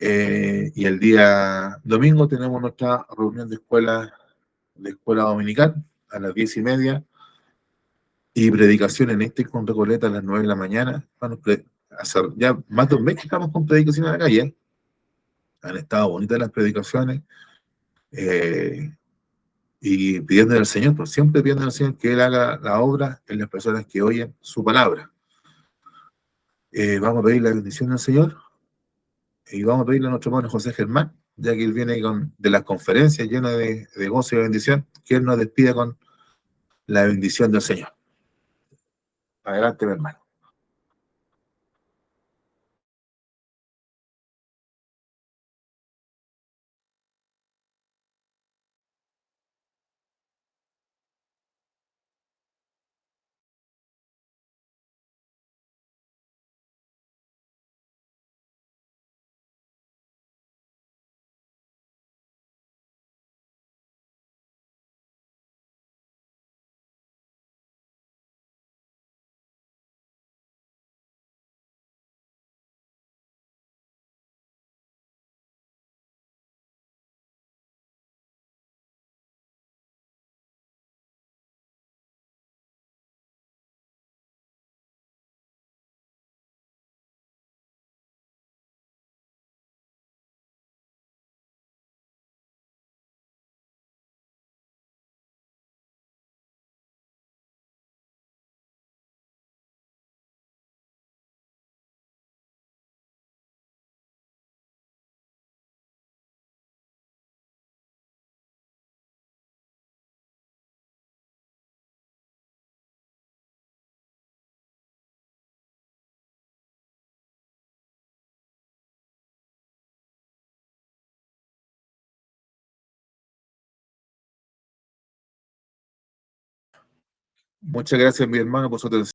Y el día domingo tenemos nuestra reunión de escuela dominical a las 10:30, y predicación en con Recoleta a las 9 de la mañana. Bueno, hace ya más de un mes que estamos con predicación en la calle, ¿eh? Han estado bonitas las predicaciones, eh, y pidiendo al Señor, pues siempre pidiendo al Señor que Él haga la obra en las personas que oyen su palabra. Vamos a pedir la bendición del Señor, y vamos a pedirle a nuestro hermano José Germán, ya que él viene de las conferencias llenas de gozo y de bendición, que Él nos despida con la bendición del Señor. Adelante, mi hermano. Muchas gracias, mi hermano, por su atención.